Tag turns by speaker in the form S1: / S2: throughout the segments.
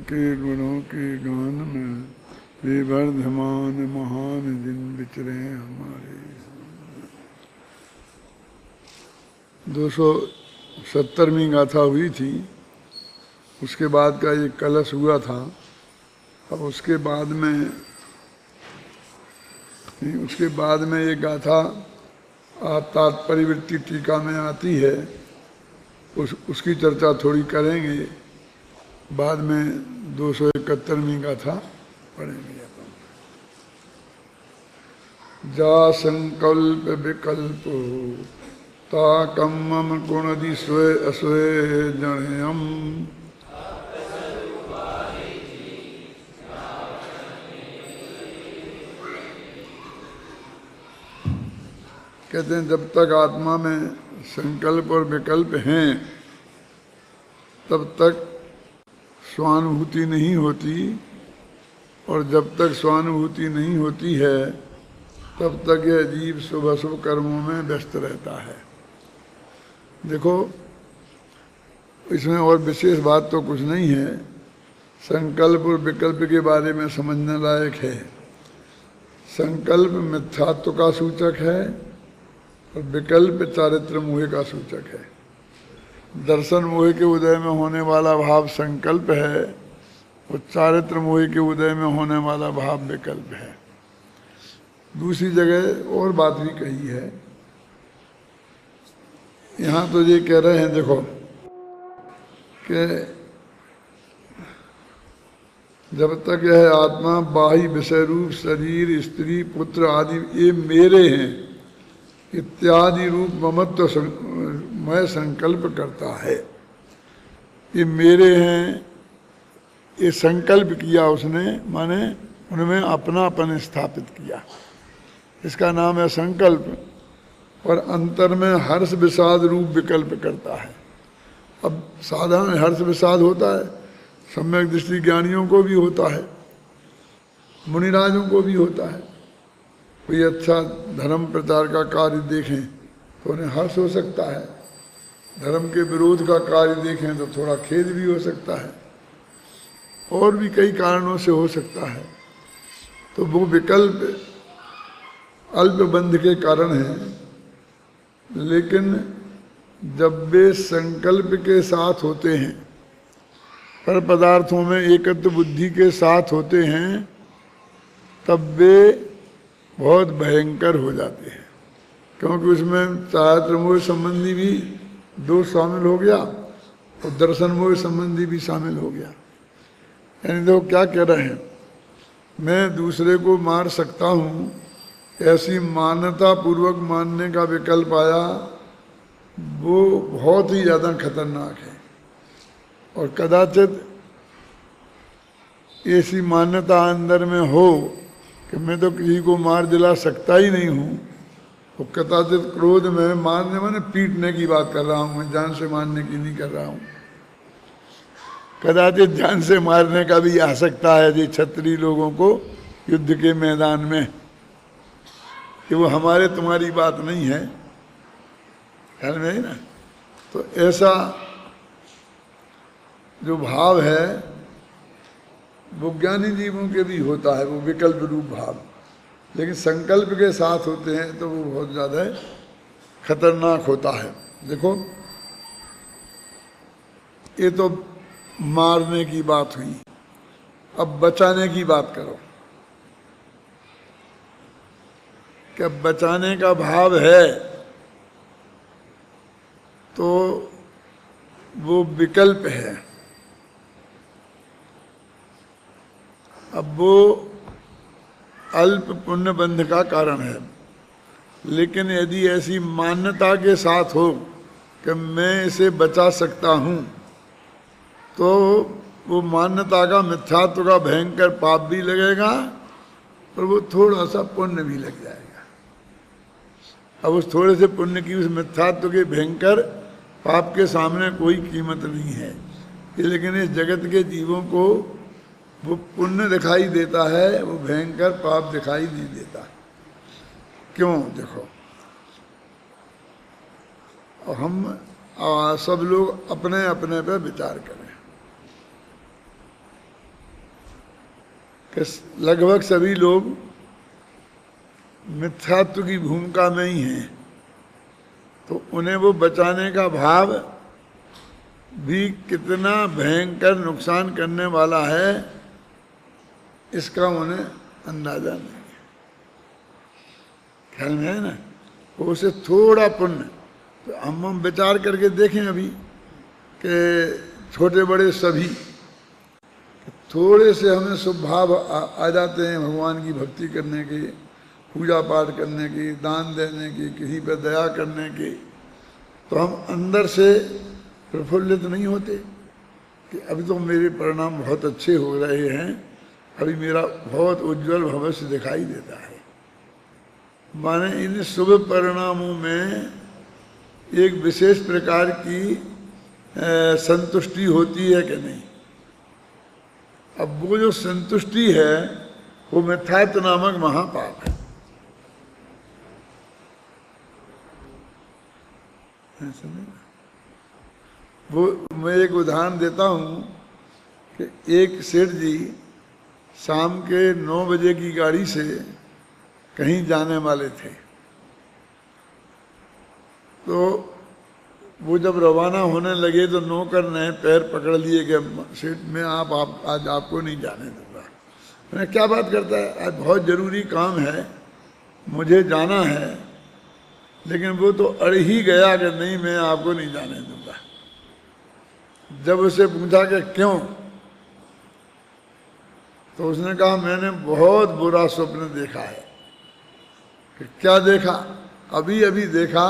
S1: के गुणों के गान में वे वर्धमान महान दिन विचरे हमारे। 270वीं गाथा हुई थी, उसके बाद का ये कलश हुआ था। अब उसके बाद में ये गाथा तात्पर्यवृत्ति टीका में आती है, उसकी चर्चा थोड़ी करेंगे। बाद में 271वीं गाथा पढ़ेंगे। जा संकल्प विकल्प ताकम मम गुणदि स्वे अस्वे जणयम। कहते हैं जब तक आत्मा में संकल्प और विकल्प हैं तब तक स्वानुभूति नहीं होती, और जब तक स्वानुभूति नहीं होती है तब तक यह जीव शुभ अशुभ कर्मों में व्यस्त रहता है। देखो, इसमें और विशेष बात तो कुछ नहीं है। संकल्प और विकल्प के बारे में समझने लायक है। संकल्प मिथ्यात्व का सूचक है और विकल्प चारित्र मोह का सूचक है। दर्शन मोह के उदय में होने वाला भाव संकल्प है और चारित्र मोह के उदय में होने वाला भाव विकल्प है। दूसरी जगह और बात भी कही है। यहाँ तो ये कह रहे हैं, देखो कि जब तक यह आत्मा बाह्य विषय रूप शरीर स्त्री पुत्र आदि ये मेरे हैं इत्यादि रूप ममत्व मैं संकल्प करता है, ये मेरे हैं, ये संकल्प किया उसने, माने उनमें अपनापन स्थापित किया, इसका नाम है संकल्प। और अंतर में हर्ष विषाद रूप विकल्प करता है। अब साधारण हर्ष विषाद होता है, सम्यक दृष्टि ज्ञानियों को भी होता है, मुनिराजों को भी होता है। कोई अच्छा धर्म प्रचार का कार्य देखें तो उन्हें हर्ष हो सकता है, धर्म के विरोध का कार्य देखें तो थोड़ा खेद भी हो सकता है, और भी कई कारणों से हो सकता है। तो वो विकल्प अल्पबंध के कारण है। लेकिन जब वे संकल्प के साथ होते हैं, पर पदार्थों में एकत्व बुद्धि के साथ होते हैं, तब वे बहुत भयंकर हो जाते हैं, क्योंकि उसमें चारित्र मोह संबंधी भी दोष शामिल हो गया और दर्शन मोह संबंधी भी शामिल हो गया। यानी देखो क्या कह रहे हैं, मैं दूसरे को मार सकता हूँ, ऐसी मान्यता पूर्वक मानने का विकल्प आया, वो बहुत ही ज़्यादा खतरनाक है। और कदाचित ऐसी मान्यता अंदर में हो कि मैं तो किसी को मार दिला सकता ही नहीं हूँ, तो कदाचित क्रोध में मारने माने पीटने की बात कर रहा हूँ, मैं जान से मारने की नहीं कर रहा हूँ। कदाचित जान से मारने का भी आ सकता है जी क्षत्रिय लोगों को युद्ध के मैदान में, कि वो हमारे तुम्हारी बात नहीं है, ख्याल में है ना। तो ऐसा जो भाव है वो ज्ञानी जीवों के भी होता है, वो विकल्प रूप भाव। लेकिन संकल्प के साथ होते हैं तो वो बहुत ज़्यादा खतरनाक होता है। देखो, ये तो मारने की बात हुई, अब बचाने की बात करो। क्या बचाने का भाव है तो वो विकल्प है। अब वो अल्प पुण्य बंध का कारण है। लेकिन यदि ऐसी मान्यता के साथ हो कि मैं इसे बचा सकता हूँ, तो वो मान्यता का मिथ्यात्व का भयंकर पाप भी लगेगा और वो थोड़ा सा पुण्य भी लग जाएगा। अब उस थोड़े से पुण्य की उस मिथ्यात्व के भयंकर पाप के सामने कोई कीमत नहीं है। लेकिन इस जगत के जीवों को वो पुण्य दिखाई देता है, वो भयंकर पाप दिखाई नहीं देता। क्यों? देखो, हम सब लोग अपने अपने पे विचार करें। कि लगभग सभी लोग मिथ्यात्व की भूमिका में ही हैं, तो उन्हें वो बचाने का भाव भी कितना भयंकर नुकसान करने वाला है इसका उन्हें अंदाजा नहीं है। ख्याल में है ना, वो उसे थोड़ा पुण्य, तो हम विचार करके देखें अभी कि छोटे बड़े सभी थोड़े से हमें शुभ भाव आ जाते हैं भगवान की भक्ति करने के, पूजा पाठ करने की, दान देने की, किसी पर दया करने की, तो हम अंदर से प्रफुल्लित नहीं होते कि अभी तो मेरे परिणाम बहुत अच्छे हो रहे हैं, अभी मेरा बहुत उज्जवल भविष्य दिखाई देता है। माने इन शुभ परिणामों में एक विशेष प्रकार की संतुष्टि होती है कि नहीं। अब वो जो संतुष्टि है वो मिथ्यात्व नामक महापाप है। वो मैं एक उदाहरण देता हूँ कि एक सेठ जी शाम के 9 बजे की गाड़ी से कहीं जाने वाले थे, तो वो जब रवाना होने लगे तो नौकर ने पैर पकड़ लिए कि सेठ मैं आप आज आपको नहीं जाने दूंगा। मैंने क्या बात करता है, आज बहुत ज़रूरी काम है, मुझे जाना है। लेकिन वो तो अड़ ही गया कि नहीं मैं आपको नहीं जाने दूंगा। जब उसे पूछा कि क्यों, तो उसने कहा मैंने बहुत बुरा स्वप्न देखा है। कि क्या देखा? अभी अभी देखा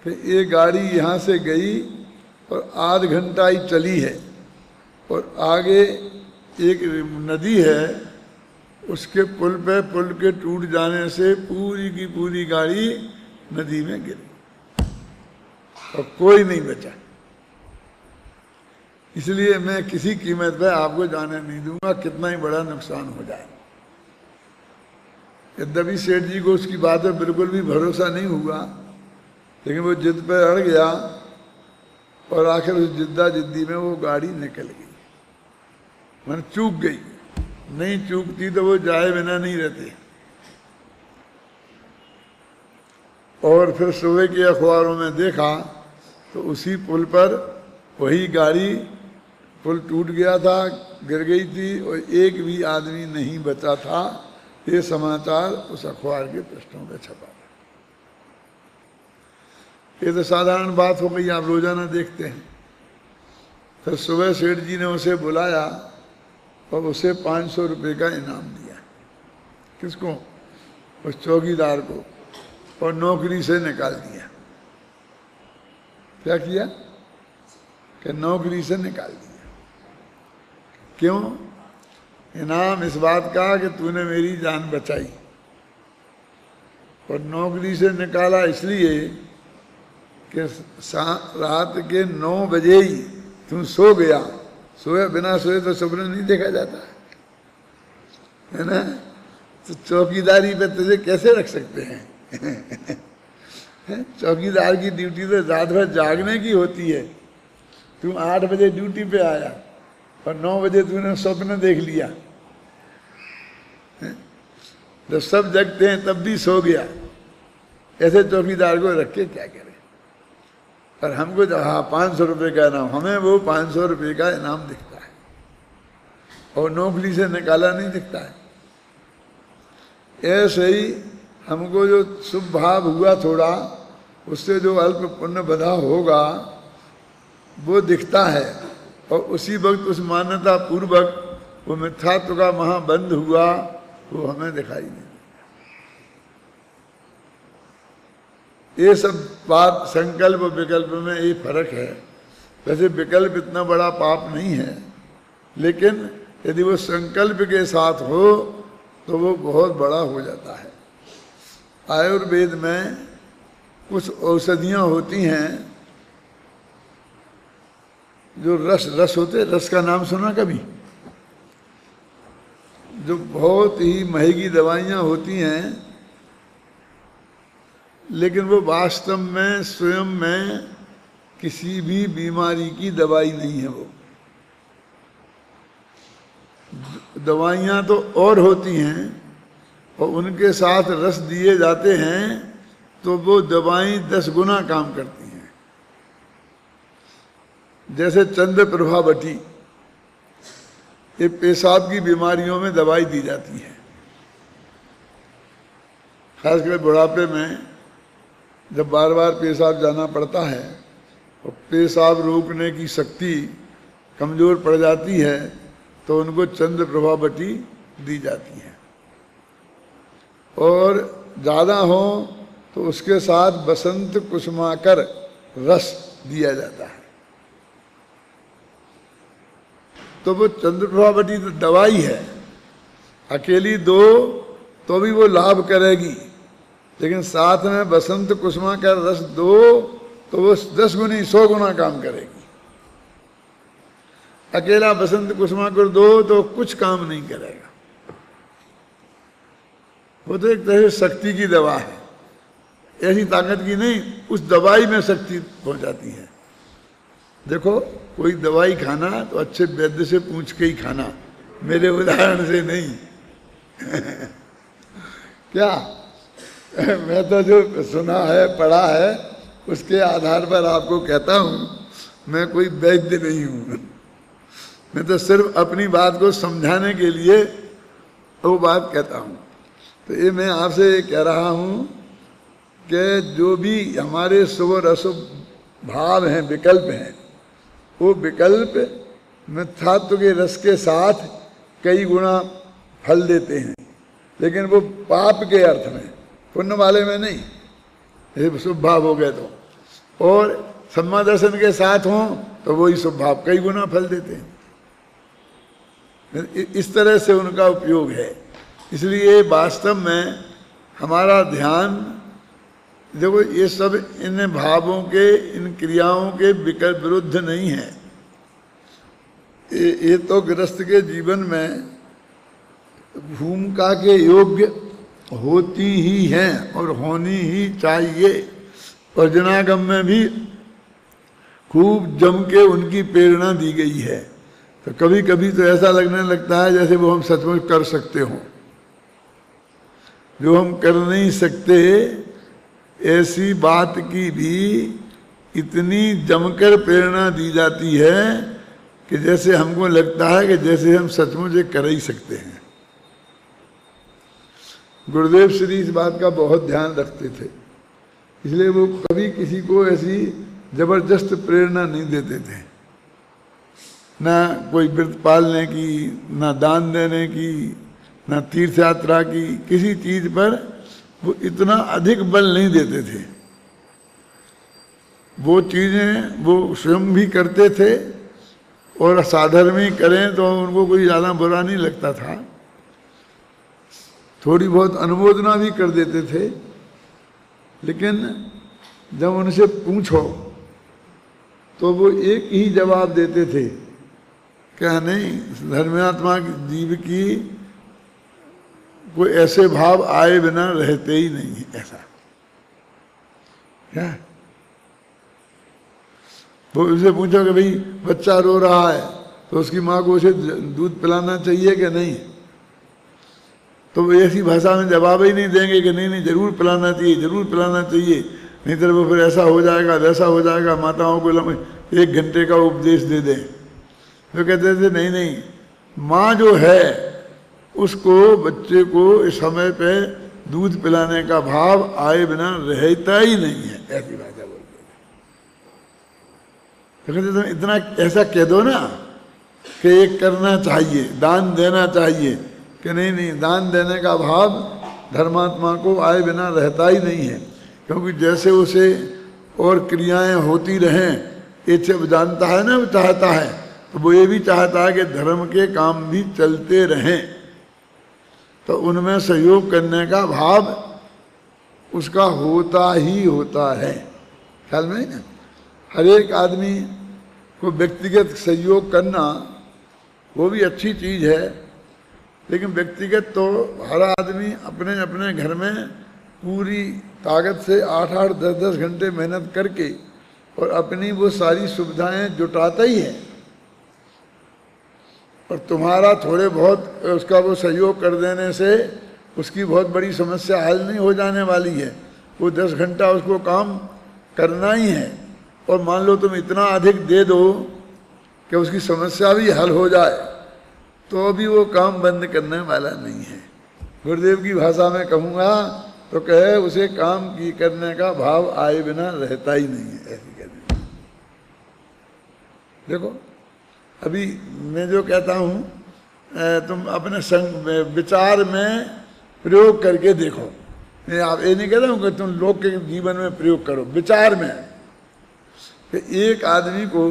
S1: कि ये गाड़ी यहाँ से गई और आध घंटा ही चली है और आगे एक नदी है, उसके पुल के टूट जाने से पूरी की पूरी गाड़ी नदी में गिरी और कोई नहीं बचा। इसलिए मैं किसी कीमत पे आपको जाने नहीं दूंगा, कितना ही बड़ा नुकसान हो जाए। यद्यपि सेठ जी को उसकी बात पर बिल्कुल भी भरोसा नहीं हुआ, लेकिन वो जिद पे अड़ गया और आखिर उस जिद्दी में वो गाड़ी निकल गई, मैंने चूक गई। नहीं चूकती तो वो जाए बिना नहीं रहते। और फिर सुबह के अखबारों में देखा तो उसी पुल पर वही गाड़ी, पुल टूट गया था, गिर गई थी और एक भी आदमी नहीं बचा था। ये समाचार उस अखबार के पृष्ठों पे छपा। ये तो साधारण बात हो गई, आप रोजाना देखते हैं। फिर सुबह सेठ जी ने उसे बुलाया और उसे 500 रुपये का इनाम दिया। किसको? उस चौकीदार को, और नौकरी से निकाल दिया। क्या किया? कि नौकरी से निकाल दिया। क्यों? इनाम इस बात का कि तूने मेरी जान बचाई। और नौकरी से निकाला इसलिए कि रात के 9 बजे ही तू सो गया। सोया, बिना सोए तो सपना नहीं देखा जाता है ना। तो चौकीदारी पे तुझे कैसे रख सकते हैं? चौकीदार की ड्यूटी तो रात भर जागने की होती है। तू 8 बजे ड्यूटी पे आया और 9 बजे तूने स्वप्न देख लिया। जब सब जगते हैं तब भी सो गया। ऐसे चौकीदार को रख के क्या करे? पर हमको जब 500 रुपये का इनाम, हमें वो 500 रुपये का इनाम दिखता है और नौकरी से निकाला नहीं दिखता है। ऐसे ही हमको जो शुभ भाव हुआ थोड़ा, उससे जो अल्प पुण्य बधा होगा वो दिखता है, और उसी वक्त उस मान्यता पूर्वक वो मिथ्यात्व का महाबंध हुआ वो हमें दिखाई नहीं। ये सब बात संकल्प विकल्प में ये फर्क है। वैसे विकल्प इतना बड़ा पाप नहीं है, लेकिन यदि वो संकल्प के साथ हो तो वो बहुत बड़ा हो जाता है। आयुर्वेद में कुछ औषधियाँ होती हैं जो रस होते, रस का नाम सुना कभी? जो बहुत ही महंगी दवाइयाँ होती हैं, लेकिन वो वास्तव में स्वयं में किसी भी बीमारी की दवाई नहीं है। वो दवाइयाँ तो और होती हैं और उनके साथ रस दिए जाते हैं तो वो दवाएं 10 गुना काम करती हैं। जैसे चंद्र प्रभा बटी, ये पेशाब की बीमारियों में दवाई दी जाती है। खासकर बुढ़ापे में जब बार बार पेशाब जाना पड़ता है और पेशाब रोकने की शक्ति कमज़ोर पड़ जाती है तो उनको चंद्र प्रभा बटी दी जाती है। और ज़्यादा हो तो उसके साथ बसंत कुसुमाकर रस दिया जाता है। तो वो चंद्र प्रभा बटी तो दवाई है, अकेली दो तो भी वो लाभ करेगी, लेकिन साथ में बसंत कुसुमाकर रस दो तो वो 10 गुनी 100 गुना काम करेगी। अकेला बसंत कुसुमाकर दो तो कुछ काम नहीं करेगा। वो तो एक तरह से शक्ति की दवा है, ऐसी ताकत की नहीं, उस दवाई में शक्ति हो जाती है। देखो कोई दवाई खाना तो अच्छे वैद्य से पूछ के ही खाना, मेरे उदाहरण से नहीं। क्या मैं तो जो सुना है पढ़ा है उसके आधार पर आपको कहता हूँ, मैं कोई वैद्य नहीं हूँ। मैं तो सिर्फ अपनी बात को समझाने के लिए वो बात कहता हूँ। तो ये मैं आपसे कह रहा हूँ कि जो भी हमारे शुभ और अशुभ भाव हैं, विकल्प हैं, वो विकल्प मिथ्यात्व के रस के साथ कई गुना फल देते हैं, लेकिन वो पाप के अर्थ में, पुण्य वाले में नहीं। ये शुभ भाव हो गए तो, और सम्मा दर्शन के साथ हों तो वही शुभ भाव कई गुना फल देते हैं। इस तरह से उनका उपयोग है। इसलिए वास्तव में हमारा ध्यान, देखो ये सब इन भावों के, इन क्रियाओं के विरुद्ध नहीं है। ये तो गृहस्थ के जीवन में भूमिका के योग्य होती ही हैं और होनी ही चाहिए। और जनागम में भी खूब जम के उनकी प्रेरणा दी गई है। तो कभी कभी तो ऐसा लगने लगता है जैसे वो हम सचमुच कर सकते हों। जो हम कर नहीं सकते, ऐसी बात की भी इतनी जमकर प्रेरणा दी जाती है कि जैसे हमको लगता है कि जैसे हम सचमुच ये कर ही सकते हैं। गुरुदेव श्री इस बात का बहुत ध्यान रखते थे, इसलिए वो कभी किसी को ऐसी जबरदस्त प्रेरणा नहीं देते थे, ना कोई व्रत पालने की, ना दान देने की, ना तीर्थ यात्रा की, किसी चीज पर वो इतना अधिक बल नहीं देते थे। वो चीजें वो स्वयं भी करते थे और साधर्मी करें तो उनको कोई ज़्यादा बुरा नहीं लगता था। थोड़ी बहुत अनुमोदना भी कर देते थे, लेकिन जब उनसे पूछो तो वो एक ही जवाब देते थे, क्या नहीं, धर्मात्मा जीव की कोई ऐसे भाव आए बिना रहते ही नहीं है। ऐसा क्या? वो उनसे पूछो कि भाई बच्चा रो रहा है तो उसकी माँ को उसे दूध पिलाना चाहिए कि नहीं, तो वो ऐसी भाषा में जवाब ही नहीं देंगे कि नहीं नहीं जरूर पिलाना चाहिए, जरूर पिलाना चाहिए, नहीं तो वो फिर ऐसा हो जाएगा, वैसा हो जाएगा। माताओं को 1 घंटे का उपदेश दे दें। तो कहते थे नहीं नहीं, माँ जो है उसको बच्चे को इस समय पे दूध पिलाने का भाव आए बिना रहता ही नहीं है, ऐसी भाषा बोलते थे। तो कहते थे इतना ऐसा कह दो ना कि ये करना चाहिए, दान देना चाहिए, कि नहीं नहीं दान देने का भाव धर्मात्मा को आए बिना रहता ही नहीं है, क्योंकि जैसे उसे और क्रियाएं होती रहें, ये सब जानता है ना, वो चाहता है, तो वो ये भी चाहता है कि धर्म के काम भी चलते रहें, तो उनमें सहयोग करने का भाव उसका होता ही होता है। ख्याल में ना, हर एक आदमी को व्यक्तिगत सहयोग करना वो भी अच्छी चीज़ है, लेकिन व्यक्तिगत तो हर आदमी अपने अपने घर में पूरी ताकत से 8-8, 10-10 घंटे मेहनत करके और अपनी वो सारी सुविधाएं जुटाता ही है। और तुम्हारा थोड़े बहुत उसका वो सहयोग कर देने से उसकी बहुत बड़ी समस्या हल नहीं हो जाने वाली है। वो 10 घंटा उसको काम करना ही है, और मान लो तुम इतना अधिक दे दो कि उसकी समस्या भी हल हो जाए, तो भी वो काम बंद करने वाला नहीं है। गुरुदेव की भाषा में कहूँगा तो कहे उसे काम की करने का भाव आए बिना रहता ही नहीं है, ऐसी कहते। देखो अभी मैं जो कहता हूँ तुम अपने विचार में प्रयोग करके देखो। मैं आप ये नहीं कहता हूँ कि तुम लोग के जीवन में प्रयोग करो, विचार में कि एक आदमी को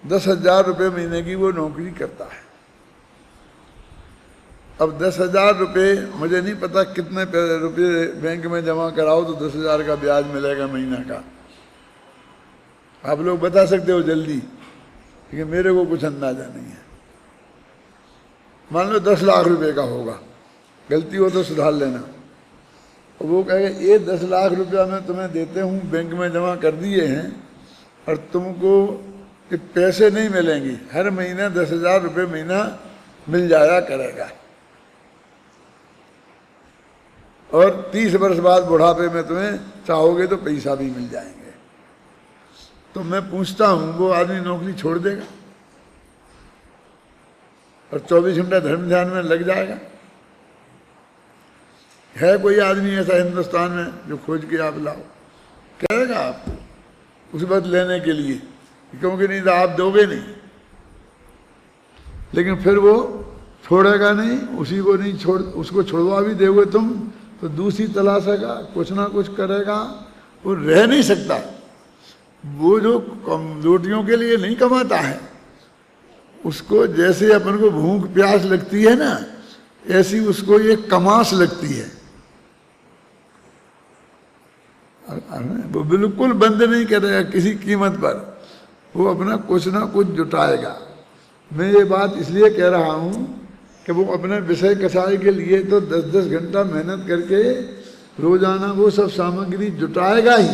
S1: 10,000 रुपये महीने की वो नौकरी करता है। अब 10,000 रुपये, मुझे नहीं पता कितने रुपये बैंक में जमा कराओ तो 10,000 का ब्याज मिलेगा महीना का। आप लोग बता सकते हो जल्दी, क्योंकि मेरे को कुछ अंदाजा नहीं है। मान लो 10 लाख रुपए का होगा, गलती हो तो सुधार लेना। और वो कहेगा ये 10 लाख रुपया मैं तुम्हें देते हूँ, बैंक में जमा कर दिए हैं, और तुमको कि पैसे नहीं मिलेंगे, हर महीने 10,000 रुपये महीना मिल जाया करेगा, और 30 वर्ष बाद बुढ़ापे में तुम्हें चाहोगे तो पैसा भी मिल जाएंगे। तो मैं पूछता हूँ वो आदमी नौकरी छोड़ देगा और 24 घंटा धर्म ध्यान में लग जाएगा? है कोई आदमी ऐसा हिंदुस्तान में जो खोज के आप लाओ? कहेगा आपको उस वक्त लेने के लिए, क्योंकि नहीं तो आप दोगे नहीं। लेकिन फिर वो छोड़ेगा नहीं, उसी को नहीं छोड़, उसको छुड़वा भी दोगे तुम तो दूसरी तलाशेगा, कुछ ना कुछ करेगा, वो रह नहीं सकता। वो जो रोटियों के लिए नहीं कमाता है, उसको जैसे अपन को भूख प्यास लगती है ना, ऐसी उसको ये कमास लगती है। वो बिल्कुल बंद नहीं करेगा किसी कीमत पर, वो अपना कुछ ना कुछ जुटाएगा। मैं ये बात इसलिए कह रहा हूँ कि वो अपने विषय कसाई के लिए तो 10-10 घंटा मेहनत करके रोजाना वो सब सामग्री जुटाएगा ही।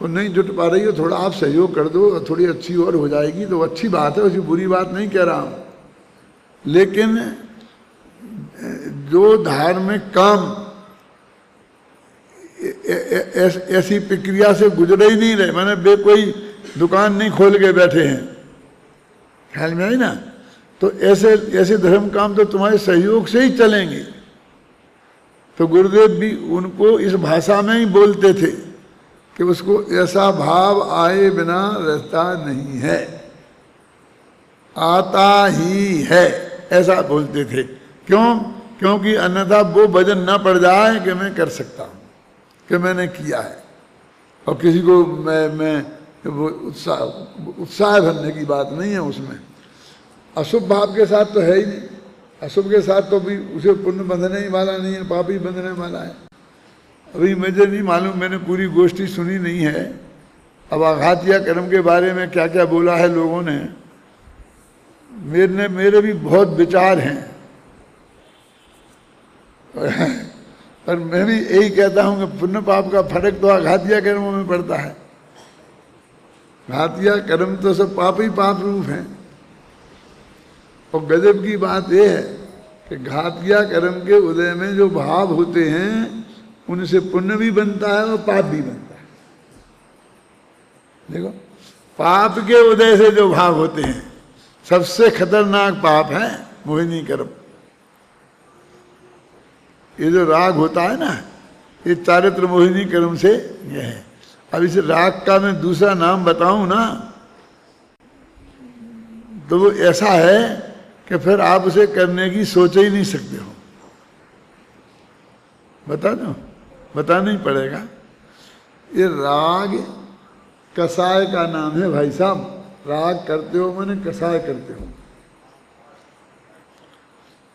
S1: और नहीं जुट पा रही हो, थोड़ा आप सहयोग कर दो, थोड़ी अच्छी और हो जाएगी तो अच्छी बात है, उसकी बुरी बात नहीं कह रहा हूँ। लेकिन जो धार्मिक काम ऐसी प्रक्रिया से गुजरे ही नहीं रहे, मैंने बे कोई दुकान नहीं खोल के बैठे हैं, ख्याल में आई ना, तो ऐसे धर्म काम तो तुम्हारे सहयोग से ही चलेंगे। तो गुरुदेव भी उनको इस भाषा में ही बोलते थे कि उसको ऐसा भाव आए बिना रहता नहीं है, आता ही है, ऐसा बोलते थे। क्यों? क्योंकि अन्यथा वो वजन ना पड़ जाए कि मैं कर सकता हूँ, कि मैंने किया है। और किसी को मैं वो उत्साह भरने की बात नहीं है उसमें। अशुभ भाव के साथ तो है ही नहीं, अशुभ के साथ तो भी उसे पुण्य बंधने ही वाला नहीं है, पाप ही बंधने वाला है। अभी मुझे नहीं मालूम, मैंने पूरी गोष्ठी सुनी नहीं है। अब आघात या कर्म के बारे में क्या क्या बोला है लोगों ने, मेरे भी बहुत विचार हैं, और मैं भी यही कहता हूं कि पुण्य पाप का फर्क तो आघातिया कर्मों में पड़ता है। घातिया कर्म तो सब पाप ही पाप रूप हैं। और गजब की बात यह है कि घातिया कर्म के उदय में जो भाव होते हैं उनसे पुण्य भी बनता है और पाप भी बनता है। देखो, पाप के उदय से जो भाव होते हैं, सबसे खतरनाक पाप है मोहिनी कर्म। ये जो राग होता है ना, ये चारित्र मोहिनी कर्म से यह है। अब इस राग का मैं दूसरा नाम बताऊं ना, तो वो ऐसा है कि फिर आप उसे करने की सोच ही नहीं सकते हो। बता दो, बताना ही पड़ेगा। ये राग कसाय का नाम है भाई साहब। राग करते हो मैंने कसाय करते हो।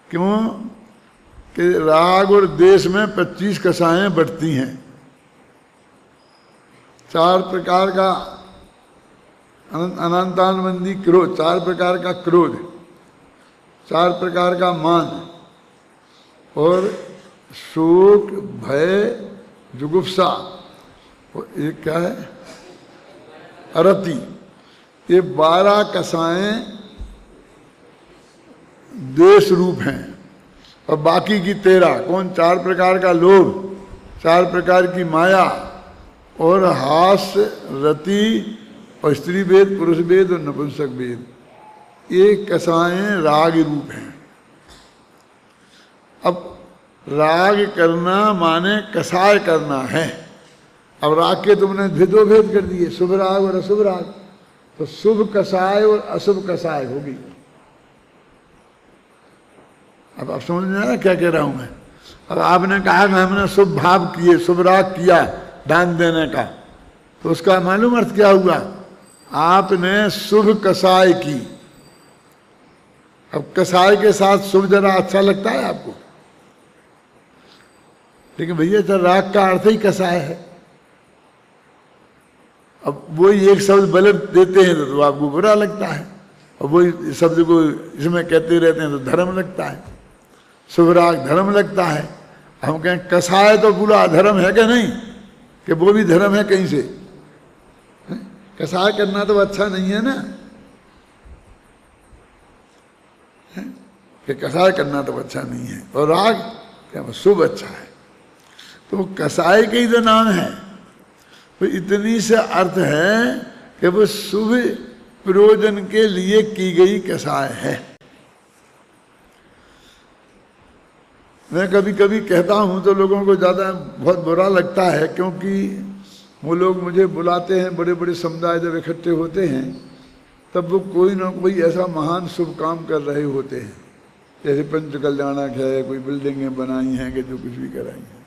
S1: क्यों? कि राग और देश में 25 कसाएं बढ़ती हैं। 4 प्रकार का अनंतानबंदी क्रोध, 4 प्रकार का क्रोध, 4 प्रकार का मान, और शोक, भय, जुगुप्सा, और एक क्या है, अरति। ये 12 कसाएं द्वेष रूप हैं और बाकी की 13 कौन? 4 प्रकार का लोभ, 4 प्रकार की माया और हास्य, रति और स्त्री भेद, पुरुष भेद और नपुंसक भेद। ये कसाएं राग रूप हैं। अब राग करना माने कसाय करना है। अब राग के तुमने भेदो भेद कर दिए, शुभ राग और अशुभ राग, तो शुभ कसाय और अशुभ कसाय होगी। अब आप समझ में आ रहा क्या कह रहा हूं मैं? अब आपने कहा कि हमने शुभ भाव किए, शुभ राग किया दान देने का, तो उसका मालूम अर्थ क्या हुआ? आपने शुभ कसाय की। अब कसाय के साथ शुभ जरा अच्छा लगता है आपको? लेकिन भैया तो राग का अर्थ ही कसाय है। अब वही एक शब्द बलट देते हैं तो आपको बुरा लगता है, और वही शब्द को इसमें कहते रहते हैं तो धर्म लगता है। शुभ राग धर्म लगता है। हम कहें कसाय तो बुरा धर्म है क्या? नहीं, कि वो भी धर्म है कहीं से? कसाय करना तो अच्छा नहीं है ना, कि कसाय करना तो अच्छा नहीं है, और राग क्या शुभ अच्छा है। तो कसाय के ही तो नाम है। तो इतनी से अर्थ है कि वो शुभ प्रयोजन के लिए की गई कसाय है। मैं कभी कभी कहता हूं तो लोगों को ज़्यादा बहुत बुरा लगता है, क्योंकि वो लोग मुझे बुलाते हैं, बड़े बड़े समुदाय जब इकट्ठे होते हैं तब वो कोई ना कोई ऐसा महान शुभ काम कर रहे होते हैं, जैसे पंच कल्याणक है, कोई बिल्डिंगें बनाई हैं कि जो कुछ भी कराई हैं।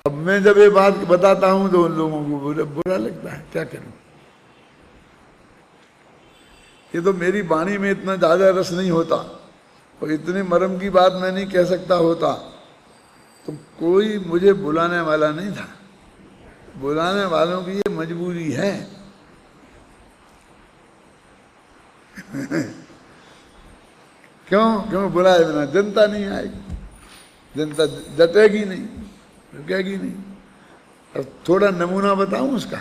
S1: अब मैं जब ये बात बताता हूं तो उन लोगों को बुरा लगता है। क्या करूं? ये तो मेरी वाणी में इतना ज़्यादा रस नहीं होता और इतने मर्म की बात मैं नहीं कह सकता होता, तो कोई मुझे बुलाने वाला नहीं था। बुलाने वालों की ये मजबूरी है। क्यों बुलाए बिना जनता नहीं आएगी, जनता जटेगी नहीं, रुकेगी नहीं। अब थोड़ा नमूना बताऊं उसका,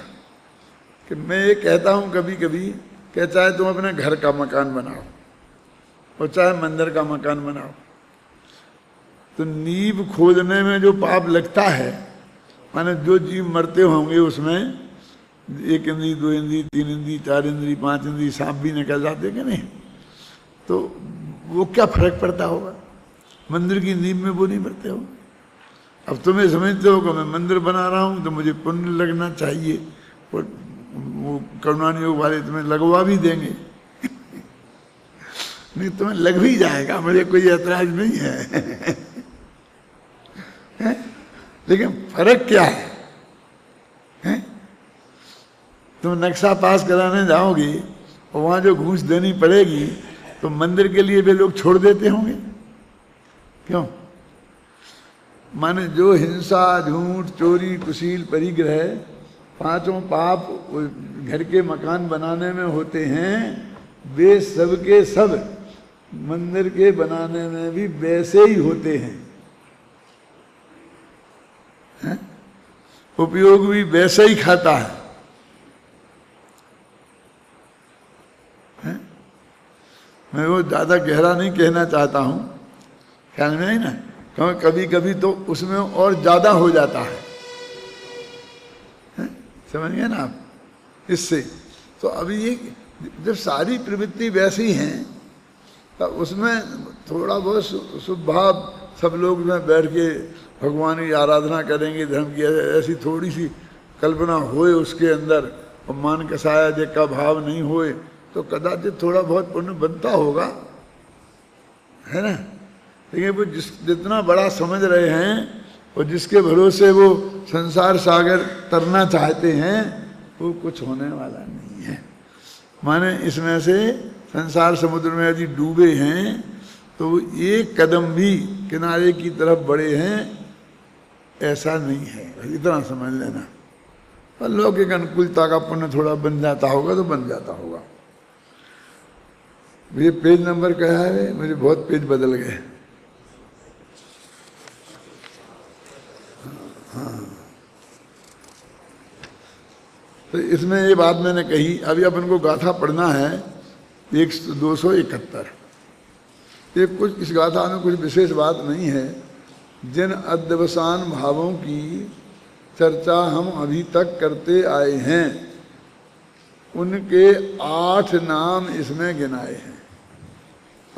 S1: कि मैं ये कहता हूं कभी कभी कि चाहे तुम अपने घर का मकान बनाओ और चाहे मंदिर का मकान बनाओ, तो नींव खोदने में जो पाप लगता है, माने जो जीव मरते होंगे उसमें 1 इंद्री, 2 इंद्री, 3 इंद्री, 4 इंद्री, 5 इंद्री, सांप भी निकल जाते कि नहीं, तो वो क्या फर्क पड़ता होगा? मंदिर की नींव में वो नहीं मरते हो। अब तुम्हें समझते हो कि मैं मंदिर बना रहा हूँ तो मुझे पुण्य लगना चाहिए, और वो करुणान योग वाले तुम्हें लगवा भी देंगे। नहीं, तुम्हें लग भी जाएगा, मुझे कोई ऐतराज नहीं है। लेकिन फर्क क्या है? तुम नक्शा पास कराने जाओगी और वहां जो घूस देनी पड़ेगी तो मंदिर के लिए भी लोग छोड़ देते होंगे। क्यों? माने जो हिंसा, झूठ, चोरी, कुशील, परिग्रह, 5 पाप घर के मकान बनाने में होते हैं, वे सब के सब मंदिर के बनाने में भी वैसे ही होते हैं। उपयोग भी वैसे ही खाता है। मैं वो ज्यादा गहरा नहीं कहना चाहता हूं, ख्याल में आई ना, क्योंकि कभी कभी तो उसमें और ज्यादा हो जाता है। समझ गए ना आप? इससे तो अभी ये जब सारी प्रवृत्ति वैसी हैं तब उसमें थोड़ा बहुत शुभ भाव, सब लोग में बैठ के भगवान की आराधना करेंगे, धर्म की ऐसी थोड़ी सी कल्पना होए उसके अंदर, और मान कसाया जे का भाव नहीं होए, तो कदाचित थोड़ा बहुत पुण्य बनता होगा, है ना। लेकिन वो जितना बड़ा समझ रहे हैं और जिसके भरोसे वो संसार सागर तरना चाहते हैं, वो कुछ होने वाला नहीं है। माने इसमें से संसार समुद्र में यदि डूबे हैं तो वो एक कदम भी किनारे की तरफ बढ़े हैं ऐसा नहीं है, इतना समझ लेना। और लौकिक अनुकूलता का पुण्य थोड़ा बन जाता होगा तो बन जाता होगा। ये पेज नंबर क्या है? मुझे बहुत पेज बदल गए। हाँ, तो इसमें ये बात मैंने कही। अभी अपन को गाथा पढ़ना है 271। ये कुछ इस गाथा में कुछ विशेष बात नहीं है। जिन अध्यवसान भावों की चर्चा हम अभी तक करते आए हैं उनके 8 नाम इसमें गिनाए हैं।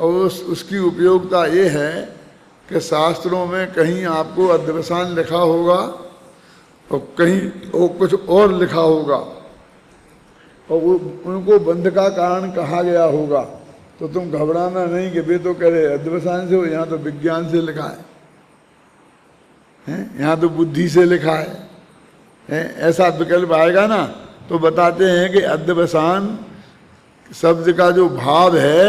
S1: और उसकी उपयोगिता ये है कि शास्त्रों में कहीं आपको अध्यवसान लिखा होगा और कहीं वो कुछ और लिखा होगा और वो उनको बंध का कारण कहा गया होगा, तो तुम घबराना नहीं कि वे तो कह रहे अध्यवसान से हो, यहाँ तो विज्ञान से लिखा है, यहाँ तो बुद्धि से लिखा है। ऐसा विकल्प आएगा ना तो बताते हैं कि अध्यवसान शब्द का जो भाव है